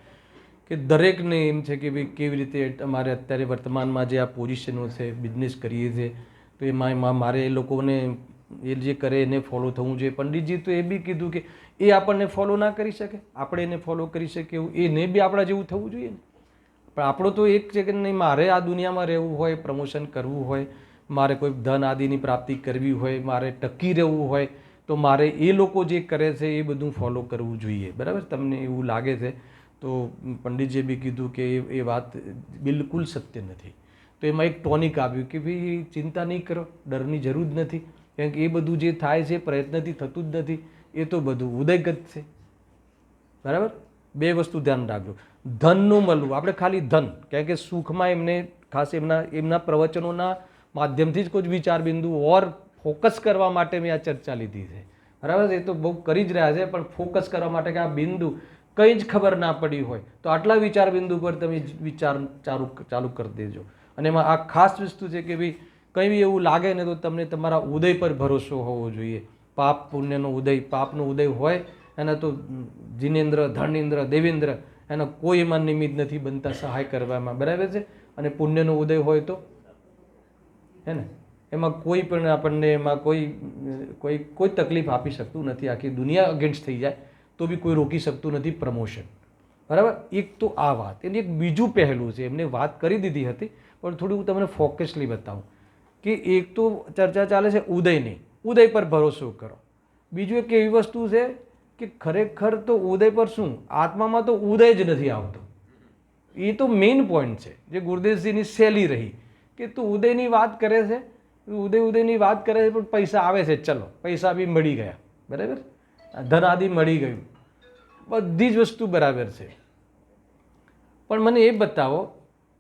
A: કે દરેકને એમ છે કે ભાઈ કેવી રીતે અમારે અત્યારે વર્તમાનમાં જે આ પોઝિશનો છે, બિઝનેસ કરીએ છીએ, તો એમાં મારે એ લોકોને એ જે કરે એને ફોલો થવું જોઈએ. પંડિતજી તો એ બી કીધું કે એ આપણને ફોલો ના કરી શકે, આપણે એને ફોલો કરી શકીએ, એવું એને બી આપણા જેવું થવું જોઈએ ને. પણ આપણો તો એક છે કે નહીં, મારે આ દુનિયામાં રહેવું હોય, પ્રમોશન કરવું હોય, મારે કોઈ ધન આદિની પ્રાપ્તિ કરવી હોય, મારે ટકી રહેવું હોય, તો મારે એ લોકો જે કરે છે એ બધું ફોલો કરવું જોઈએ. બરાબર? તમને એવું લાગે છે તો પંડિતજીએ બી કીધું કે એ વાત બિલકુલ સત્ય નથી. તો એમાં એક ટોનિક આવ્યું કે ભાઈ ચિંતા નહીં કરો, ડરની જરૂર જ નથી, કારણ કે એ બધું જે થાય છે પ્રયત્નથી થતું જ નથી, એ તો બધું ઉદયગત છે. બરાબર? 2 વસ્તુ ધ્યાન રાખજો. ધનનું મળવું, આપણે ખાલી ધન, કારણ કે સુખમાં એમને ખાસ એમના પ્રવચનોના માધ્યમથી જ કોઈ વિચાર બિંદુ ઓર ફોકસ કરવા માટે મેં આ ચર્ચા લીધી છે. બરાબર? એ તો બહુ કરી જ રહ્યા છે, પણ ફોકસ કરવા માટે કે આ બિંદુ કંઈ જ ખબર ના પડી હોય તો આટલા વિચાર બિંદુ પર તમે વિચાર ચાલુ કરી દેજો. અને એમાં આ ખાસ વસ્તુ છે કે ભાઈ કંઈ બી એવું લાગે ને તો તમને તમારા ઉદય પર ભરોસો હોવો જોઈએ. પાપ પુણ્યનો ઉદય, પાપનો ઉદય હોય એને તો જિનેન્દ્ર, ધર્ણેન્દ્ર, દેવેન્દ્ર, એનો કોઈ એમાં નિમિત્ત નથી બનતા સહાય કરવામાં. બરાબર છે? અને પુણ્યનો ઉદય હોય તો હે ને, એમાં કોઈ પણ આપણને એમાં કોઈ કોઈ કોઈ તકલીફ આપી શકતું નથી. આખી દુનિયા અગેન્સ્ટ થઈ જાય તો બી કોઈ રોકી શકતું નથી પ્રમોશન. બરાબર. એક તો આ વાત. એની એક બીજું પહેલું છે, એમને વાત કરી દીધી હતી પણ થોડું હું તમને ફોકસલી બતાવું કે એક તો ચર્ચા ચાલે છે ઉદયની, ઉદય પર ભરોસો કરો. બીજું એક એવી વસ્તુ છે કે ખરેખર તો ઉદય પર શું, આત્મામાં તો ઉદય જ નથી આવતો. એ તો મેઇન પોઈન્ટ છે જે ગુરુદેવજીની શૈલી રહી કે તું ઉદયની વાત કરે છે, ઉદયની વાત કરે છે પણ પૈસા આવે છે, ચલો પૈસા બી મળી ગયા, બરાબર, ધન આદિ મળી ગયું, બધી જ વસ્તુ બરાબર છે. પણ મને એ બતાવો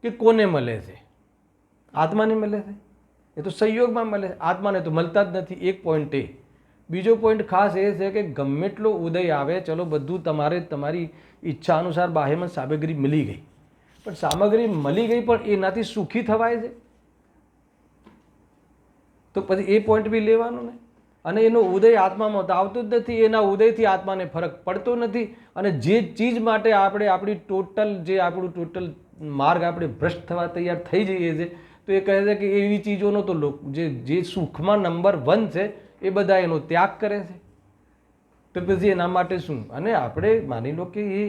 A: કે કોને મળે છે? આત્માને મળે છે? એ તો સંયોગમાં મળે છે, આત્માને તો મળતા જ નથી. એક પોઈન્ટ એ. બીજો પોઈન્ટ ખાસ એ છે કે ગમે એટલો ઉદય આવે, ચલો બધું તમારે તમારી ઈચ્છા અનુસાર બાહ્યમાં સામગ્રી મળી ગઈ, પણ સામગ્રી મળી ગઈ પણ એનાથી સુખી થવાય છે તો પછી એ પોઈન્ટ બી લેવાનો ને. અને એનો ઉદય આત્મામાં તો આવતો જ નથી, એના ઉદયથી આત્માને ફરક પડતો નથી. અને જે ચીજ માટે આપણે આપણી આપણું ટોટલ માર્ગ આપણે ભ્રષ્ટ થવા તૈયાર થઈ જઈએ છીએ તો એ કહે છે કે એવી ચીજોનો તો જે સુખમાં નંબર 1 છે એ બધા એનો ત્યાગ કરે છે. તો પછી એના માટે શું? અને આપણે માની લો કે એ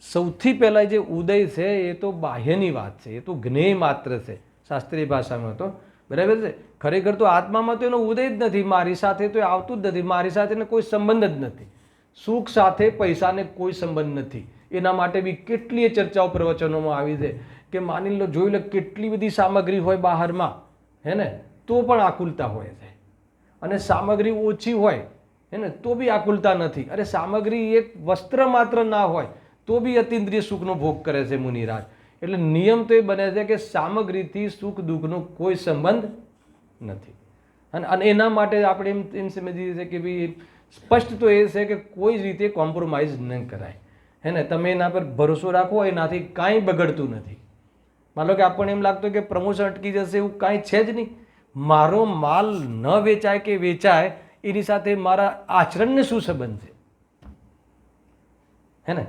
A: સૌથી પહેલાં જે ઉદય છે એ તો બાહ્યની વાત છે, એ તો જ્ઞેય માત્ર છે શાસ્ત્રીય ભાષામાં તો, બરાબર છે. ખરેખર તો આત્મામાં તો એનો ઉદય જ નથી, મારી સાથે તો એ આવતું જ નથી, મારી સાથે કોઈ સંબંધ જ નથી. સુખ સાથે પૈસાને કોઈ સંબંધ નથી. એના માટે બી કેટલીય ચર્ચાઓ પ્રવચનોમાં આવી છે કે માની લો, જોઈ લો કેટલી બધી સામગ્રી હોય બહારમાં, હે ને, તો પણ આકુલતા હોય છે. અને સામગ્રી ઓછી હોય હે ને તો બી આકુલતા નથી. અરે સામગ્રી એક વસ્ત્ર માત્ર ના હોય તો બી અતિન્દ્રિય સુખનો ભોગ કરે છે મુનિરાજ. એટલે નિયમ તો એ બને છે કે સામગ્રીથી સુખ દુઃખનો કોઈ સંબંધ નથી. અને એના માટે આપણે એમ સમજીએ છીએ કે ભાઈ સ્પષ્ટ તો એ છે કે કોઈ જ રીતે કોમ્પ્રોમાઇઝ ન કરાય, હે ને. તમે એના પર ભરોસો રાખો, એનાથી કાંઈ બગડતું નથી. માનો કે આપણને એમ લાગતું કે પ્રમોશન અટકી જશે, એવું કાંઈ છે જ નહીં. મારો માલ ન વેચાય કે વેચાય એની સાથે મારા આચરણને શું સંબંધ છે, હે ને.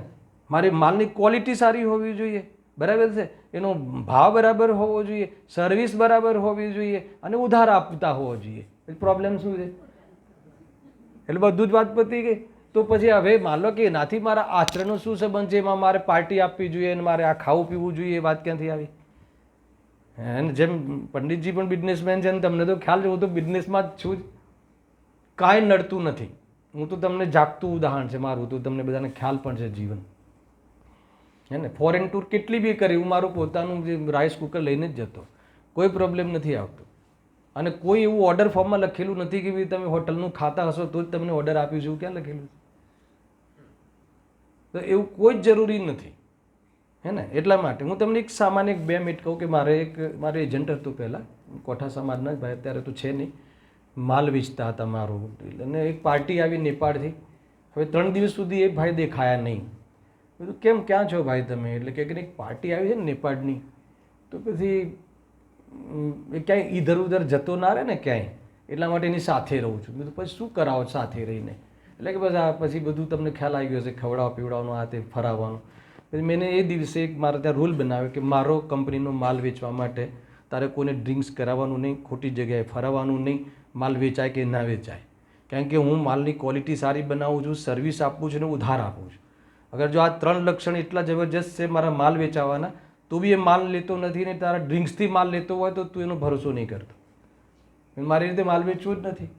A: મારી માલની ક્વોલિટી સારી હોવી જોઈએ, બરાબર છે, એનો ભાવ બરાબર હોવો જોઈએ, સર્વિસ બરાબર હોવી જોઈએ અને ઉધાર આપતા હોવો જોઈએ. પ્રોબ્લેમ શું છે? એટલે બધું જ વાત પતી ગઈ. તો પછી હવે માનો કે એનાથી મારા આચરણનો શું સંબંધ છે? એમાં મારે પાર્ટી આપવી જોઈએ અને મારે આ ખાવું પીવું જોઈએ, એ વાત ક્યાંથી આવી? અને જેમ પંડિતજી પણ બિઝનેસમેન છે ને, તમને તો ખ્યાલ છે, હું તો બિઝનેસમાં જ છું જ, કાંઈ નડતું નથી. હું તો તમને જાગતું ઉદાહરણ છે મારું, તો તમને બધાને ખ્યાલ પણ છે જીવન, હે ને. ફોરેન ટૂર કેટલી બી કરી, હું મારું પોતાનું જે રાઈસ કુકર લઈને જ જતો, કોઈ પ્રોબ્લેમ નથી આવતો. અને કોઈ એવું ઓર્ડર ફોર્મમાં લખેલું નથી કે ભાઈ તમે હોટલનું ખાતા હશો તો જ તમને ઓર્ડર આપીશું, ક્યાં લખેલું? તો એવું કોઈ જ જરૂરી નથી, હે ને. એટલા માટે હું તમને એક સામાન્ય 2 મિનિટ કહું કે મારે એજન્ટ હતું પહેલાં, કોઠા સમાજના જ ભાઈ, અત્યારે તો છે નહીં. માલ વેચતા હતા મારું, અને એક પાર્ટી આવી નેપાળથી. હવે 3 દિવસ સુધી એ ભાઈ દેખાયા નહીં. બધું કેમ, ક્યાં છો ભાઈ તમે? એટલે કે એક પાર્ટી આવી છે ને નેપાળની, તો પછી એ ક્યાંય ઈધર ઉધર જતો ના રહે ને ક્યાંય, એટલા માટે એની સાથે રહું છું. બધું પછી શું કરાવો સાથે રહીને? એટલે કે પછી બધું તમને ખ્યાલ આવી ગયો છે, ખવડાવવા પીવડાવવાનું, આ તે ફરાવવાનું. પછી મેં એ દિવસે એક મારા ત્યાં રૂલ બનાવ્યો કે મારો કંપનીનો માલ વેચવા માટે તારે કોઈને ડ્રિંક્સ કરાવવાનું નહીં, ખોટી જગ્યાએ ફરાવવાનું નહીં, માલ વેચાય કે ના વેચાય. કારણ કે હું માલની ક્વોલિટી સારી બનાવું છું, સર્વિસ આપું છું અને ઉધાર આપું છું. અગર જો આ 3 લક્ષણ એટલા જબરજસ્ત છે મારા માલ વેચાવાના, તો બી એ માલ લેતો નથી ને તારા ડ્રિંક્સથી માલ લેતો હોય તો તું એનો ભરોસો નહીં કરતો. મારી રીતે માલ વેચવું જ નથી.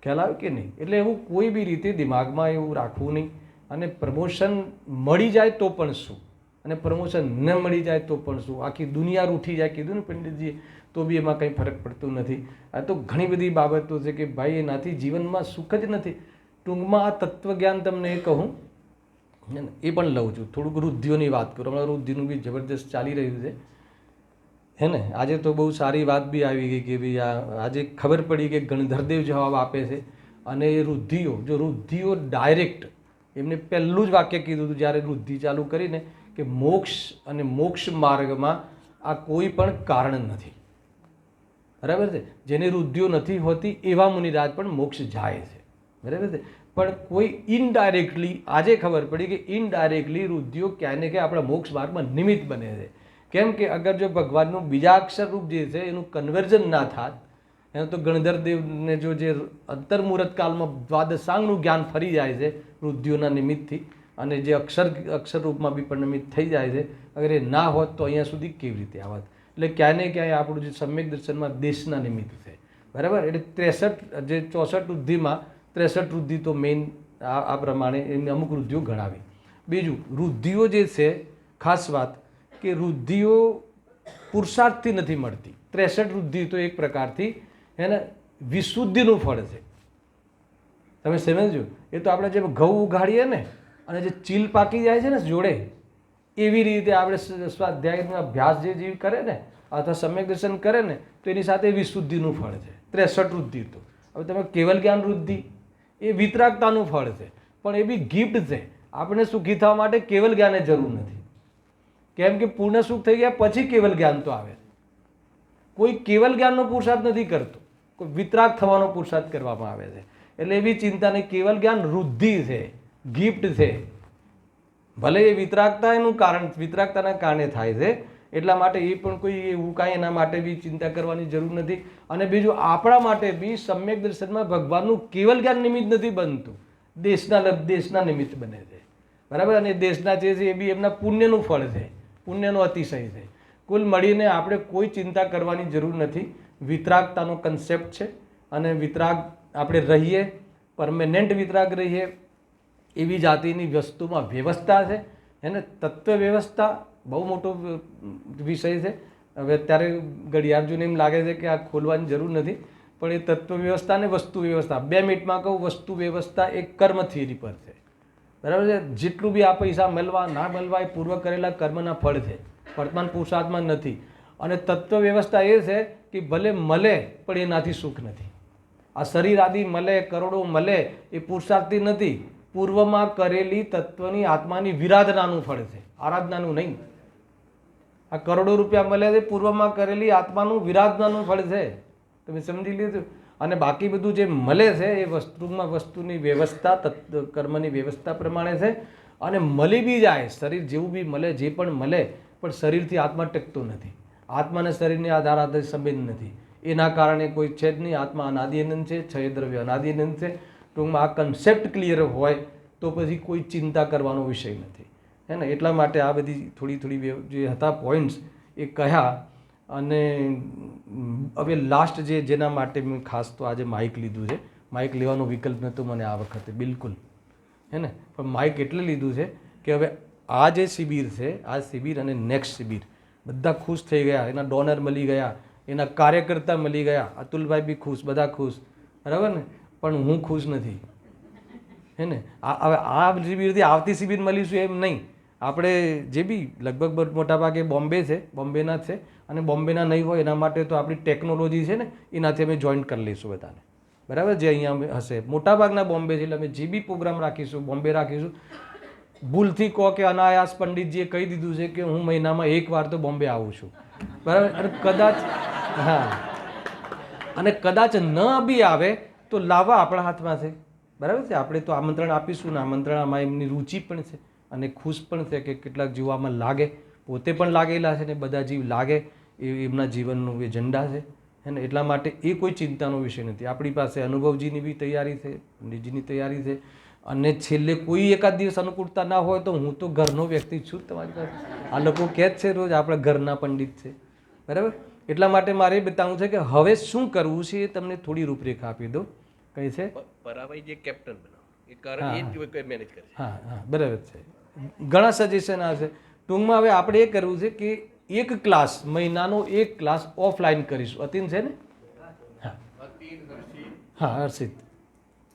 A: ખ્યાલ આવ્યો કે નહીં? એટલે એવું કોઈ બી રીતે દિમાગમાં એવું રાખવું નહીં. અને પ્રમોશન મળી જાય તો પણ શું, અને પ્રમોશન ન મળી જાય તો પણ શું, આખી દુનિયા રૂઠી જાય, કીધું ને પંડિતજીએ, તો બી એમાં કંઈ ફરક પડતું નથી. આ તો ઘણી બધી બાબતો છે કે ભાઈ એનાથી જીવનમાં સુખ જ નથી. ટૂંકમાં આ તત્વજ્ઞાન તમને એ કહું, એ પણ લઉં છું. થોડુંક વૃદ્ધિઓની વાત કરું, હમણાં વૃદ્ધિનું બી જબરદસ્ત ચાલી રહ્યું છે, હે ને. આજે તો બહુ સારી વાત બી આવી ગઈ કે ભાઈ આજે ખબર પડી કે ગણધરદેવ જવાબ આપે છે. અને એ વૃદ્ધિઓ ડાયરેક્ટ એમને પહેલું જ વાક્ય કીધું હતું જ્યારે વૃદ્ધિ ચાલુ કરીને કે મોક્ષ અને મોક્ષ માર્ગમાં આ કોઈ પણ કારણ નથી, બરાબર છે. જેને વૃદ્ધિઓ નથી હોતી એવા મુનિરાજ પણ મોક્ષ જાય છે, બરાબર છે. પણ કોઈ ઇનડાયરેક્ટલી આજે ખબર પડી કે ઇનડાયરેક્ટલી વૃદ્ધિઓ ક્યાંય ને ક્યાંય આપણા મોક્ષ માર્ગમાં નિમિત્ત બને છે. કેમ કે અગર જો ભગવાનનું બીજા અક્ષર રૂપ જે છે એનું કન્વર્ઝન ના થાત, એનું તો ગણધર દેવને જો જે અંતર્મુહૂર્ત કાળમાં દ્વાદશાંગનું જ્ઞાન ફરી જાય છે વૃદ્ધિઓના નિમિત્તથી, અને જે અક્ષર રૂપમાં બી પરિણમિત થઈ જાય છે, અગર એ ના હોત તો અહીંયા સુધી કેવી રીતે આવત? એટલે ક્યાંય ને ક્યાંય આપણું જે સમ્યક દર્શનમાં દેશના નિમિત્ત છે, બરાબર. એટલે 63 જે 64 વૃદ્ધિમાં 63 વૃદ્ધિ તો મેઇન આ પ્રમાણે એની અમુક વૃદ્ધિઓ ગણાવી. બીજું, વૃદ્ધિઓ જે છે, ખાસ વાત કે વૃદ્ધિઓ પુરુષાર્થથી નથી મળતી. 63 વૃદ્ધિ તો એક પ્રકારથી એને વિશુદ્ધિનું ફળ છે. તમે સમજો, એ તો આપણે જે ઘઉં ઉગાડીએ ને અને જે ચીલ પાકી જાય છે ને જોડે, એવી રીતે આપણે સ્વાધ્યાયનો અભ્યાસ જે કરે ને અથવા સમ્યક દર્શન કરે ને તો એની સાથે વિશુદ્ધિનું ફળ છે 63 વૃદ્ધિ. તો હવે તમે કેવલ જ્ઞાન વૃદ્ધિ એ વિતરાગતાનું ફળ છે, પણ એ બી ગિફ્ટ છે. આપણે સુખી થવા માટે કેવલ જ્ઞાનની જરૂર નથી, કેમ કે પૂર્ણ સુખ થઈ ગયા પછી કેવલ જ્ઞાન તો આવે. કોઈ કેવલ જ્ઞાનનો પુરુષાર્થ નથી કરતો, કોઈ વિતરાગ થવાનો પુરુષાર્થ કરવામાં આવે છે. એટલે એવી ચિંતા નહીં, કેવલ જ્ઞાન વૃદ્ધિ છે, ગિફ્ટ છે. ભલે એ વિતરાગતા એનું કારણ વિતરાગતાના કારણે થાય છે, એટલા માટે એ પણ કોઈ એવું કાંઈ એના માટે બી ચિંતા કરવાની જરૂર નથી. અને બીજું, આપણા માટે બી સમ્યક દર્શનમાં ભગવાનનું કેવલ જ્ઞાન નિમિત્ત નથી બનતું, દેશના નિમિત્ત બને છે, બરાબર. અને દેશના જે છે એ બી એમના પુણ્યનું ફળ છે, પુણ્યનો અતિશય છે. કુલ મળીને આપણે કોઈ ચિંતા કરવાની જરૂર નથી. વિતરાગતાનો કન્સેપ્ટ છે, અને વિતરાગ આપણે રહીએ, પરમેનન્ટ વિતરાગ રહીએ એવી જાતિની વસ્તુમાં વ્યવસ્થા છે. એને તત્વ વ્યવસ્થા બહુ મોટો વિષય છે. હવે અત્યારે ઘડિયાળજોને એમ લાગે છે કે આ ખોલવાની જરૂર નથી, પણ એ તત્વ વ્યવસ્થા અને વસ્તુ વ્યવસ્થા 2 મિનિટમાં કહું. વસ્તુ વ્યવસ્થા એક કર્મ થિયરી પર છે, બરાબર છે. જેટલું બી આ પૈસા મળવા ના મળવા એ પૂર્વ કરેલા કર્મના ફળ છે, વર્તમાન પુરુષાર્થમાં નથી. અને તત્વ વ્યવસ્થા એ છે કે ભલે મળે પણ એનાથી સુખ નથી. આ શરીર આદિ મળે, કરોડો મળે, એ પુરુષાર્થથી નથી, પૂર્વમાં કરેલી તત્વની આત્માની વિરાધનાનું ફળ છે, આરાધનાનું નહીં. આ કરોડો રૂપિયા મળે છે, પૂર્વમાં કરેલી આત્માનું વિરાધનાનું ફળ છે. તમે સમજી લીધું. અને બાકી બધું જે મળે છે એ વસ્તુની વ્યવસ્થા કર્મની વ્યવસ્થા પ્રમાણે છે. અને મળી બી જાય, શરીર જેવું બી મળે, જે પણ મળે, પણ શરીરથી આત્મા ટકતો નથી. આત્માને શરીરને આધાર આધાર સંબંધ નથી. એના કારણે કોઈ છે જ નહીં. આત્મા અનાદિનંદ છે, ક્ષય દ્રવ્ય અનાદિનંદ છે. ટૂંકમાં આ કન્સેપ્ટ ક્લિયર હોય તો પછી કોઈ ચિંતા કરવાનો વિષય નથી, હે ને. એટલા માટે આ બધી થોડી જે હતા પોઈન્ટ્સ એ કહ્યા. અને હવે લાસ્ટ જેના માટે મેં ખાસ તો આજે માઇક લીધું છે. માઇક લેવાનો વિકલ્પ નહોતો મને આ વખતે બિલકુલ, હે ને. પણ માઇક એટલે લીધું છે કે હવે આ જે શિબિર છે, આ શિબિર અને નેક્સ્ટ શિબિર બધા ખુશ થઈ ગયા. એના ડોનર મળી ગયા, એના કાર્યકર્તા મળી ગયા, અતુલભાઈ બી ખુશ, બધા ખુશ, બરાબર ને. પણ હું ખુશ નથી, હે ને. હવે આ શિબિરથી આવતી શિબિર મળીશું એમ નહીં. આપણે જે બી લગભગ મોટાભાગે બોમ્બે છે, બોમ્બેના છે. અને બોમ્બેના નહીં હોય એના માટે તો આપણી ટેકનોલોજી છે ને એનાથી અમે જોઈન્ટ કરી લઈશું બધાને, બરાબર. જે અહીંયા હશે મોટાભાગના બોમ્બે છે, એટલે અમે જે બી પ્રોગ્રામ રાખીશું બોમ્બે રાખીશું. ભૂલથી કહો કે અનાયાસ પંડિતજીએ કહી દીધું છે કે હું મહિનામાં 1 વાર તો બોમ્બે આવું છું, બરાબર. અને કદાચ અને કદાચ ન બી આવે તો લાવવા આપણા હાથમાં છે, બરાબર છે. આપણે તો આમંત્રણ આપીશું ને આમંત્રણમાં એમની રુચિ પણ છે અને ખુશ પણ છે કે કેટલાક જીવવામાં લાગે, પોતે પણ લાગેલા છે ને બધા જીવ લાગે એ એમના જીવનનું એજન્ડા છે, હે ને. એટલા માટે એ કોઈ ચિંતાનો વિષય નથી. આપણી પાસે અનુભવજીની બી તૈયારી છે, પંડિતજીની તૈયારી છે. અને છેલ્લે કોઈ એકાદ દિવસ અનુકૂળતા ના હોય તો હું તો ઘરનો વ્યક્તિ છું તમારી પાસે. આ લોકો કહે જ છે રોજ આપણા ઘરના પંડિત છે, બરાબર. એટલા માટે મારે બતાવવું છે કે હવે શું કરવું છે એ તમને થોડી રૂપરેખા આપી દો. કઈ છે?
B: પરાભાઈ જે કેપ્ટન બનાવો એ કારણ એ જ મેનેજ કરે.
A: હા, બરાબર છે. ઘણા સજેશન આવશે. ટૂંકમાં હવે આપણે એ કરવું છે કે એક ક્લાસ, મહિનાનો એક ક્લાસ ઓફલાઈન કરીશું. અતિન છે ને? હા, હર્ષિત.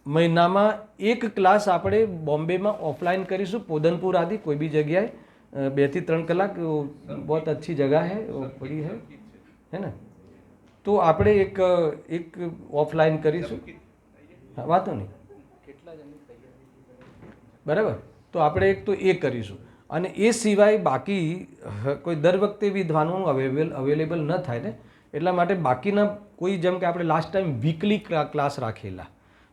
A: મહિનામાં એક ક્લાસ આપણે બોમ્બેમાં ઓફલાइन કરીશું, પોદનપુર આदि कोई भी जगह है, 2 થી 3 કલાક बहुत अच्छी जगह है, वो बड़ी है ना. તો આપણે એક ઓફલાइन કરીશું. હા, વાતો નહીં, બરાબર. તો આપણે એક તો એ કરીશું. અને એ સિવાય બાકી કોઈ દર વખતે વિદ્વાનો અવેલેબલ ન થાય ને, એટલા માટે બાકીના કોઈ, જેમ કે આપણે લાસ્ટ ટાઈમ વીકલી ક્લાસ રાખેલા,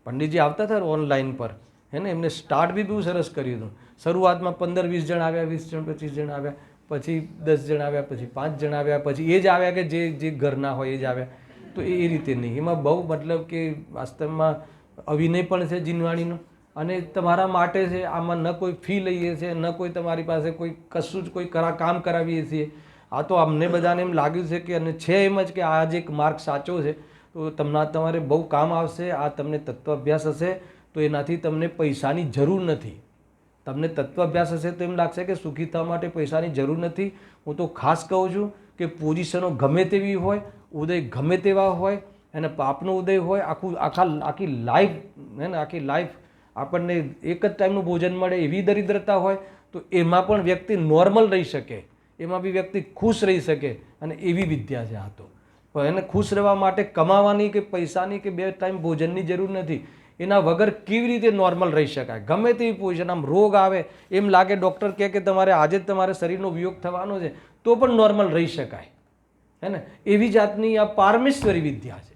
A: પંડિતજી આવતા હતા ઓનલાઈન પર, હે ને. એમને સ્ટાર્ટ બી બહુ સરસ કર્યું હતું. શરૂઆતમાં 15-20 જણ આવ્યા, 20 જણ 25 જણ આવ્યા, પછી 10 જણ આવ્યા, પછી 5 જણ આવ્યા, પછી એ જ આવ્યા કે જે ઘરના હોય એ જ આવ્યા. તો એ રીતે નહીં, એમાં બહુ મતલબ કે વાસ્તવમાં અવિનય પણ છે જીનવાણીનો, અને તમારા માટે છે. આમાં ન કોઈ ફી લઈએ છીએ, ન કોઈ તમારી પાસે કોઈ કશું જ કોઈ કામ કરાવીએ છીએ. આ તો અમને બધાને એમ લાગ્યું છે કે, અને છે એમ જ કે આ જે એક માર્ગ સાચો છે, તો તમારે બહુ કામ આવશે. આ તમને તત્વ અભ્યાસ હશે તો એનાથી તમને પૈસાની જરૂર નથી. તમને તત્વ અભ્યાસ હશે તો એમ લાગશે કે સુખી થવા માટે પૈસાની જરૂર નથી. હું તો ખાસ કહું છું કે પોઝિશનો ગમે તેવી હોય, ઉદય ગમે તેવા હોય, અને પાપનો ઉદય હોય, આખી લાઈફ હે ને, આખી લાઈફ આપણને એક જ ટાઈમનું ભોજન મળે એવી દરિદ્રતા હોય, તો એમાં પણ વ્યક્તિ નોર્મલ રહી શકે, એમાં બી વ્યક્તિ ખુશ રહી શકે. અને એવી વિદ્યા છે આ તો. પણ એને ખુશ રહેવા માટે કમાવાની કે પૈસાની કે 2 ટાઈમ ભોજનની જરૂર નથી. એના વગર કેવી રીતે નોર્મલ રહી શકાય? ગમે તેવી પોઝિશન, આમ રોગ આવે એમ લાગે, ડૉક્ટર કહે કે તમારે આજે જ તમારે શરીરનો વિયોગ થવાનો છે, તો પણ નોર્મલ રહી શકાય, હે ને? એવી જાતની આ પારમેશ્વરી વિદ્યા છે,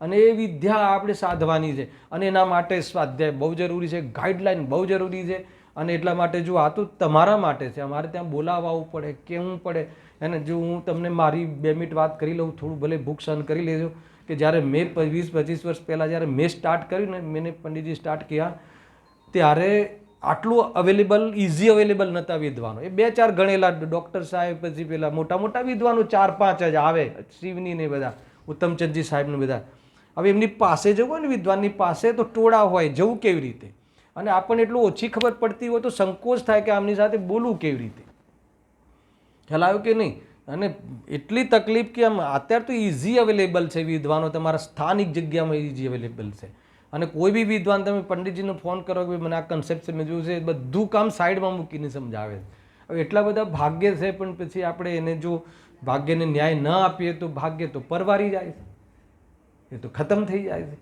A: અને એ વિદ્યા આપણે સાધવાની છે. અને એના માટે સ્વાધ્યાય બહુ જરૂરી છે, ગાઈડલાઈન બહુ જરૂરી છે. અને એટલા માટે જો આ તો તમારા માટે છે, અમારે ત્યાં બોલાવવું પડે, કહેવું પડે. અને જો હું તમને મારી 2 મિનિટ વાત કરી લઉં, થોડું ભલે ભૂખ સહન કરી લેજો, કે જ્યારે મેં 20-25 વર્ષ પહેલાં જ્યારે મેં સ્ટાર્ટ કર્યું ને, મેં પંડિતજી સ્ટાર્ટ કર્યા, ત્યારે આટલું ઇઝી અવેલેબલ નહોતા વિદ્વાનો. એ 2-4 ગણેલા ડૉક્ટર સાહેબ, પછી પેલા મોટા મોટા વિદ્વાનો 4-5 જ આવે, શિવની ને બધા, ઉત્તમચંદજી સાહેબને બધા. હવે એમની પાસે જવું હોય ને, વિદ્વાનની પાસે, તો ટોળા હોય, જવું કેવી રીતે? અને આપણને એટલું ઓછી ખબર પડતી હોય તો સંકોચ થાય કે આમની સાથે બોલવું કેવી રીતે. ખ્યાલ આવ્યો કે નહીં? અને એટલી તકલીફ કે આમ અત્યારે તો ઇઝી અવેલેબલ છે વિદ્વાનો, તમારા સ્થાનિક જગ્યામાં ઇઝી અવેલેબલ છે. અને કોઈ બી વિદ્વાન તમે પંડિતજીને ફોન કરો કે મને આ કન્સેપ્ટ છે, મેં જોયું છે, બધું કામ સાઈડમાં મૂકીને સમજાવે છે. હવે એટલા બધા ભાગ્ય છે, પણ પછી આપણે એને જો ભાગ્યને ન્યાય ન આપીએ તો ભાગ્ય તો પરવારી જાય છે, એ તો ખતમ થઈ જાય છે.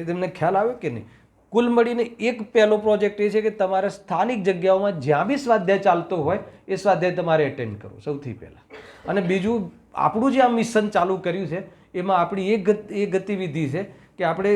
A: એ તમને ખ્યાલ આવે કે નહીં? કુલ મળીને એક પહેલો પ્રોજેક્ટ એ છે કે તમારે સ્થાનિક જગ્યાઓમાં જ્યાં બી સ્વાધ્યાય ચાલતો હોય એ સ્વાધ્યાય તમારે એટેન્ડ કરો સૌથી પહેલાં. અને બીજું, આપણું જે આ મિશન ચાલુ કર્યું છે એમાં આપણી એ ગતિવિધિ છે કે આપણે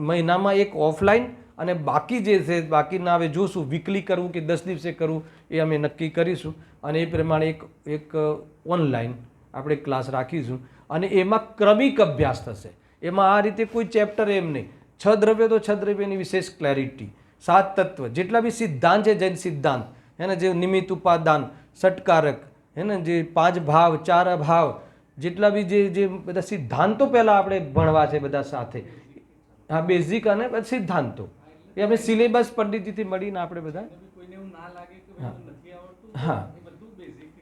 A: મહિનામાં એક ઓફલાઈન અને બાકી જે છે, બાકીના હવે જોશું વીકલી કરવું કે 10 દિવસે કરવું, એ અમે નક્કી કરીશું. અને એ પ્રમાણે એક ઓનલાઈન આપણે ક્લાસ રાખીશું, અને એમાં ક્રમિક અભ્યાસ થશે. એમાં આ રીતે કોઈ ચેપ્ટર એમ નહીં, 6 દ્રવ્ય તો 6 દ્રવ્યની વિશેષ ક્લેરિટી, 7 તત્વ, જેટલા બી સિદ્ધાંત છે, જૈન સિદ્ધાંત, એને જે નિમિત્ત ઉપાદાન, ષટકારક, એને જે 5 ભાવ, 4 અભાવ, જેટલા બી જે બધા સિદ્ધાંતો પહેલાં આપણે ભણવા છે બધા સાથે, હા, બેઝિક અને સિદ્ધાંતો, એ અમે સિલેબસ પંડિતજીથી મળીને આપણે બધા, હા,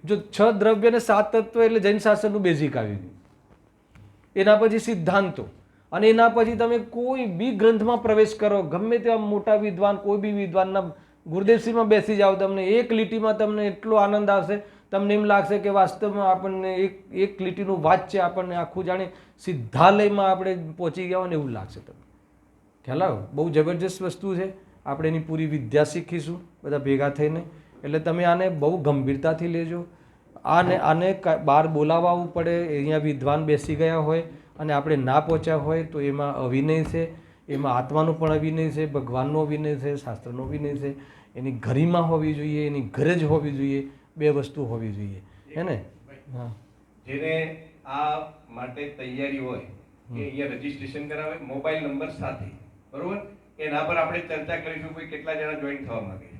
A: જો 6 દ્રવ્ય ને 7 તત્વ એટલે જૈન શાસ્ત્રનું બેઝિક આવી ગયું. એના પછી સિદ્ધાંતો, અને એના પછી તમે કોઈ બી ગ્રંથમાં પ્રવેશ કરો, ગમે તેવા મોટા વિદ્વાન, કોઈ બી વિદ્વાનના ગુરુદેવશ્રીમાં બેસી જાઓ, તમને એક લીટીમાં તમને એટલો આનંદ આવશે, તમને એમ લાગશે કે વાસ્તવમાં આપણને એક લીટીનું વાચ્ય આપણને આખું જાણે સિદ્ધાલયમાં આપણે પહોંચી ગયા હોય ને એવું લાગશે તમને. ખ્યાલ આવ્યો? બહુ જબરજસ્ત વસ્તુ છે. આપણે એની પૂરી વિદ્યા શીખીશું બધા ભેગા થઈને. એટલે તમે આને બહુ ગંભીરતાથી લેજો. આને બહાર બોલાવવું પડે, અહીંયા વિદ્વાન બેસી ગયા હોય અને આપણે ના પહોંચ્યા હોય તો એમાં અવિનય છે, એમાં આત્માનો પણ અવિનય છે, ભગવાનનો અવિનય છે, શાસ્ત્રનો અવિનય છે. એની ઘરીમાં હોવી જોઈએ, એની ઘરે જ હોવી જોઈએ, 2 વસ્તુ હોવી જોઈએ, હે ને? હા,
B: જેને આ માટે તૈયારી હોય કે અહીંયા રજીસ્ટ્રેશન કરાવે, મોબાઈલ નંબર સાથે, બરોબર? એના પર આપણે ચર્ચા કરીશું કોઈ કેટલા જણા જોઈન થવા માંગે.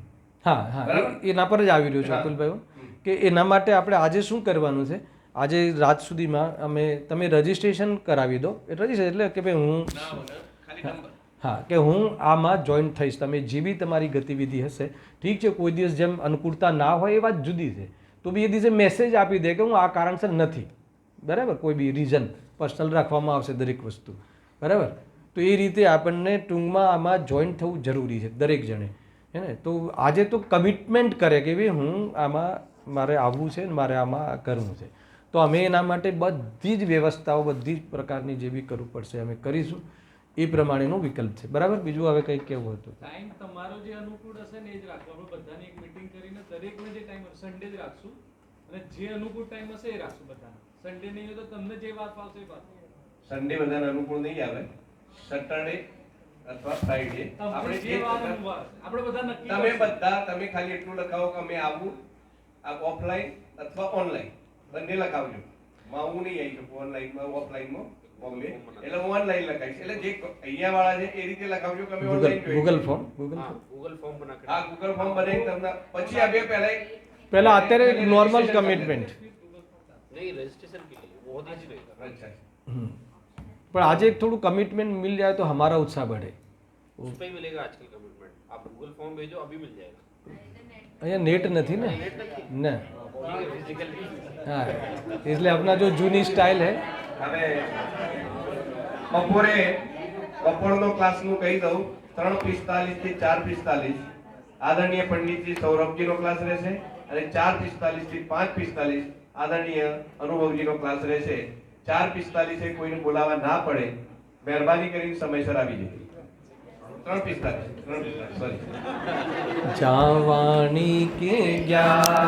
A: હા હા, એના પર જ આવી રહ્યો છે અતુલભાઈ, કે એના માટે આપણે આજે શું કરવાનું છે, આજે રાત સુધીમાં તમે રજીસ્ટ્રેશન કરાવી દો. રજીસ્ટ્રેશન એટલે કે ભાઈ હું, હા, કે હું આમાં જોઈન થઈશ. તમે જે બી તમારી ગતિવિધિ હશે, ઠીક છે, કોઈ દિવસ જેમ અનુકૂળતા ના હોય એ વાત જુદી છે, તો બી એ દિવસે મેસેજ આપી દે કે હું આ કારણસર નથી, બરાબર? કોઈ બી રીઝન પર્સનલ રાખવામાં આવશે દરેક વસ્તુ, બરાબર? તો એ રીતે આપણને ટૂંકમાં આમાં જોઈન થવું જરૂરી છે દરેક જણે, હે ને? તો આજે તો કમિટમેન્ટ કરે કે ભાઈ હું આમાં મારે આવવું છે, મારે આમાં કરવું છે. તો અમે એના માટે બધી જ વ્યવસ્થાઓ, બધી જ પ્રકારની જે બી કરવું પડશે અમે કરીશું. એ પ્રમાણેનો વિકલ્પ છે, બરાબર? બીજું હવે કંઈક કેવું હતું?
C: ટાઈમ તમારો જે અનુકૂળ હશે ને એ જ રાખો. આપણે બધાની એક મીટિંગ કરીને દરેકને જે ટાઈમ સન્ડે જ રાખશું, અને જે અનુકૂળ ટાઈમ હશે એ રાખશું બધાને. સન્ડે નહીં હોય તો તમને જે વાત ફાવશે એ વાત.
B: સન્ડે બધાને અનુકૂળ નહીં આવે, સેટરડે અથવા ફ્રાઈડે આપણે
C: જે વાર આપણે બધા નક્કી
B: તમે ખાલી એટલું લખાવો કે અમે આવું આપ ઓફલાઈન અથવા ઓનલાઈન બંને લખાવજો. માં હું નહીં આવી શકું ઓનલાઈનમાં ઓફલાઈનમાં બોમ્બે, એટલે હું ઓનલાઈન લખાઈશ. એટલે જે અહીંયા વાળા છે એ રીતે લખાવજો કે અમે online
A: Google form
D: Google form बना कर
B: હા ગૂગલ ફોર્મ બનાવી તમને પછી આ બે
A: પહેલા અત્યારે નોર્મલ કમિટમેન્ટ
D: नहीं रजिस्ट्रेशन के लिए बहुत ईजी रहेगा.
B: અચ્છા
A: પણ આજે થોડું कमिटमेंट मिल जाए तो हमारा उत्साह बढ़े.
D: उस पे ही मिलेगा आजकल कमिटमेंट. आप गूगल फॉर्म भेजो अभी मिल जाएगा.
A: અહીંયા નેટ નથી ને ને
D: फिजिकल
A: હા એટલે આપણા જો જૂની સ્ટાઇલ હે
B: હવે બપોરનો ક્લાસનું કહી દઉં 3:45 થી 4:45 આદરણીય પંડિતજી સૌરભજીનો ક્લાસ રહેશે અને 4:45 થી 5:45 આદરણીય અનુભવજીનો ક્લાસ રહેશે. 4:45 કોઈને બોલાવવા ના પડે, મહેરબાની કરીને સમયસર આવી જજો. 3:45 સોરી
A: જાવાણી કે ગયા